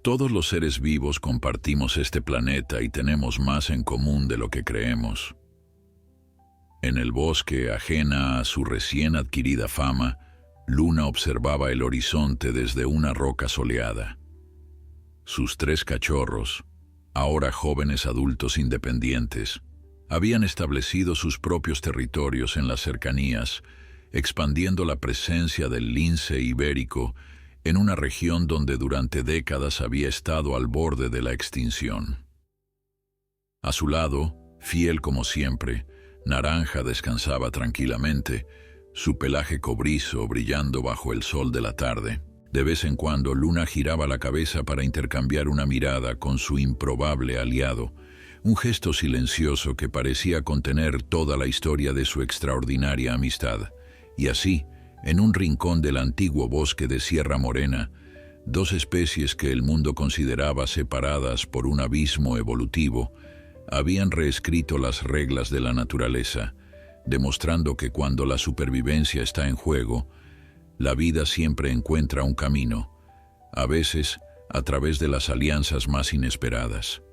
todos los seres vivos compartimos este planeta y tenemos más en común de lo que creemos. En el bosque, ajena a su recién adquirida fama, Luna observaba el horizonte desde una roca soleada. Sus 3 cachorros, ahora jóvenes adultos independientes, habían establecido sus propios territorios en las cercanías, expandiendo la presencia del lince ibérico en una región donde durante décadas había estado al borde de la extinción. A su lado, fiel como siempre, Naranja descansaba tranquilamente, su pelaje cobrizo brillando bajo el sol de la tarde. De vez en cuando Luna giraba la cabeza para intercambiar una mirada con su improbable aliado, un gesto silencioso que parecía contener toda la historia de su extraordinaria amistad. Y así, en un rincón del antiguo bosque de Sierra Morena, 2 especies que el mundo consideraba separadas por un abismo evolutivo, habían reescrito las reglas de la naturaleza, demostrando que cuando la supervivencia está en juego, la vida siempre encuentra un camino, a veces a través de las alianzas más inesperadas.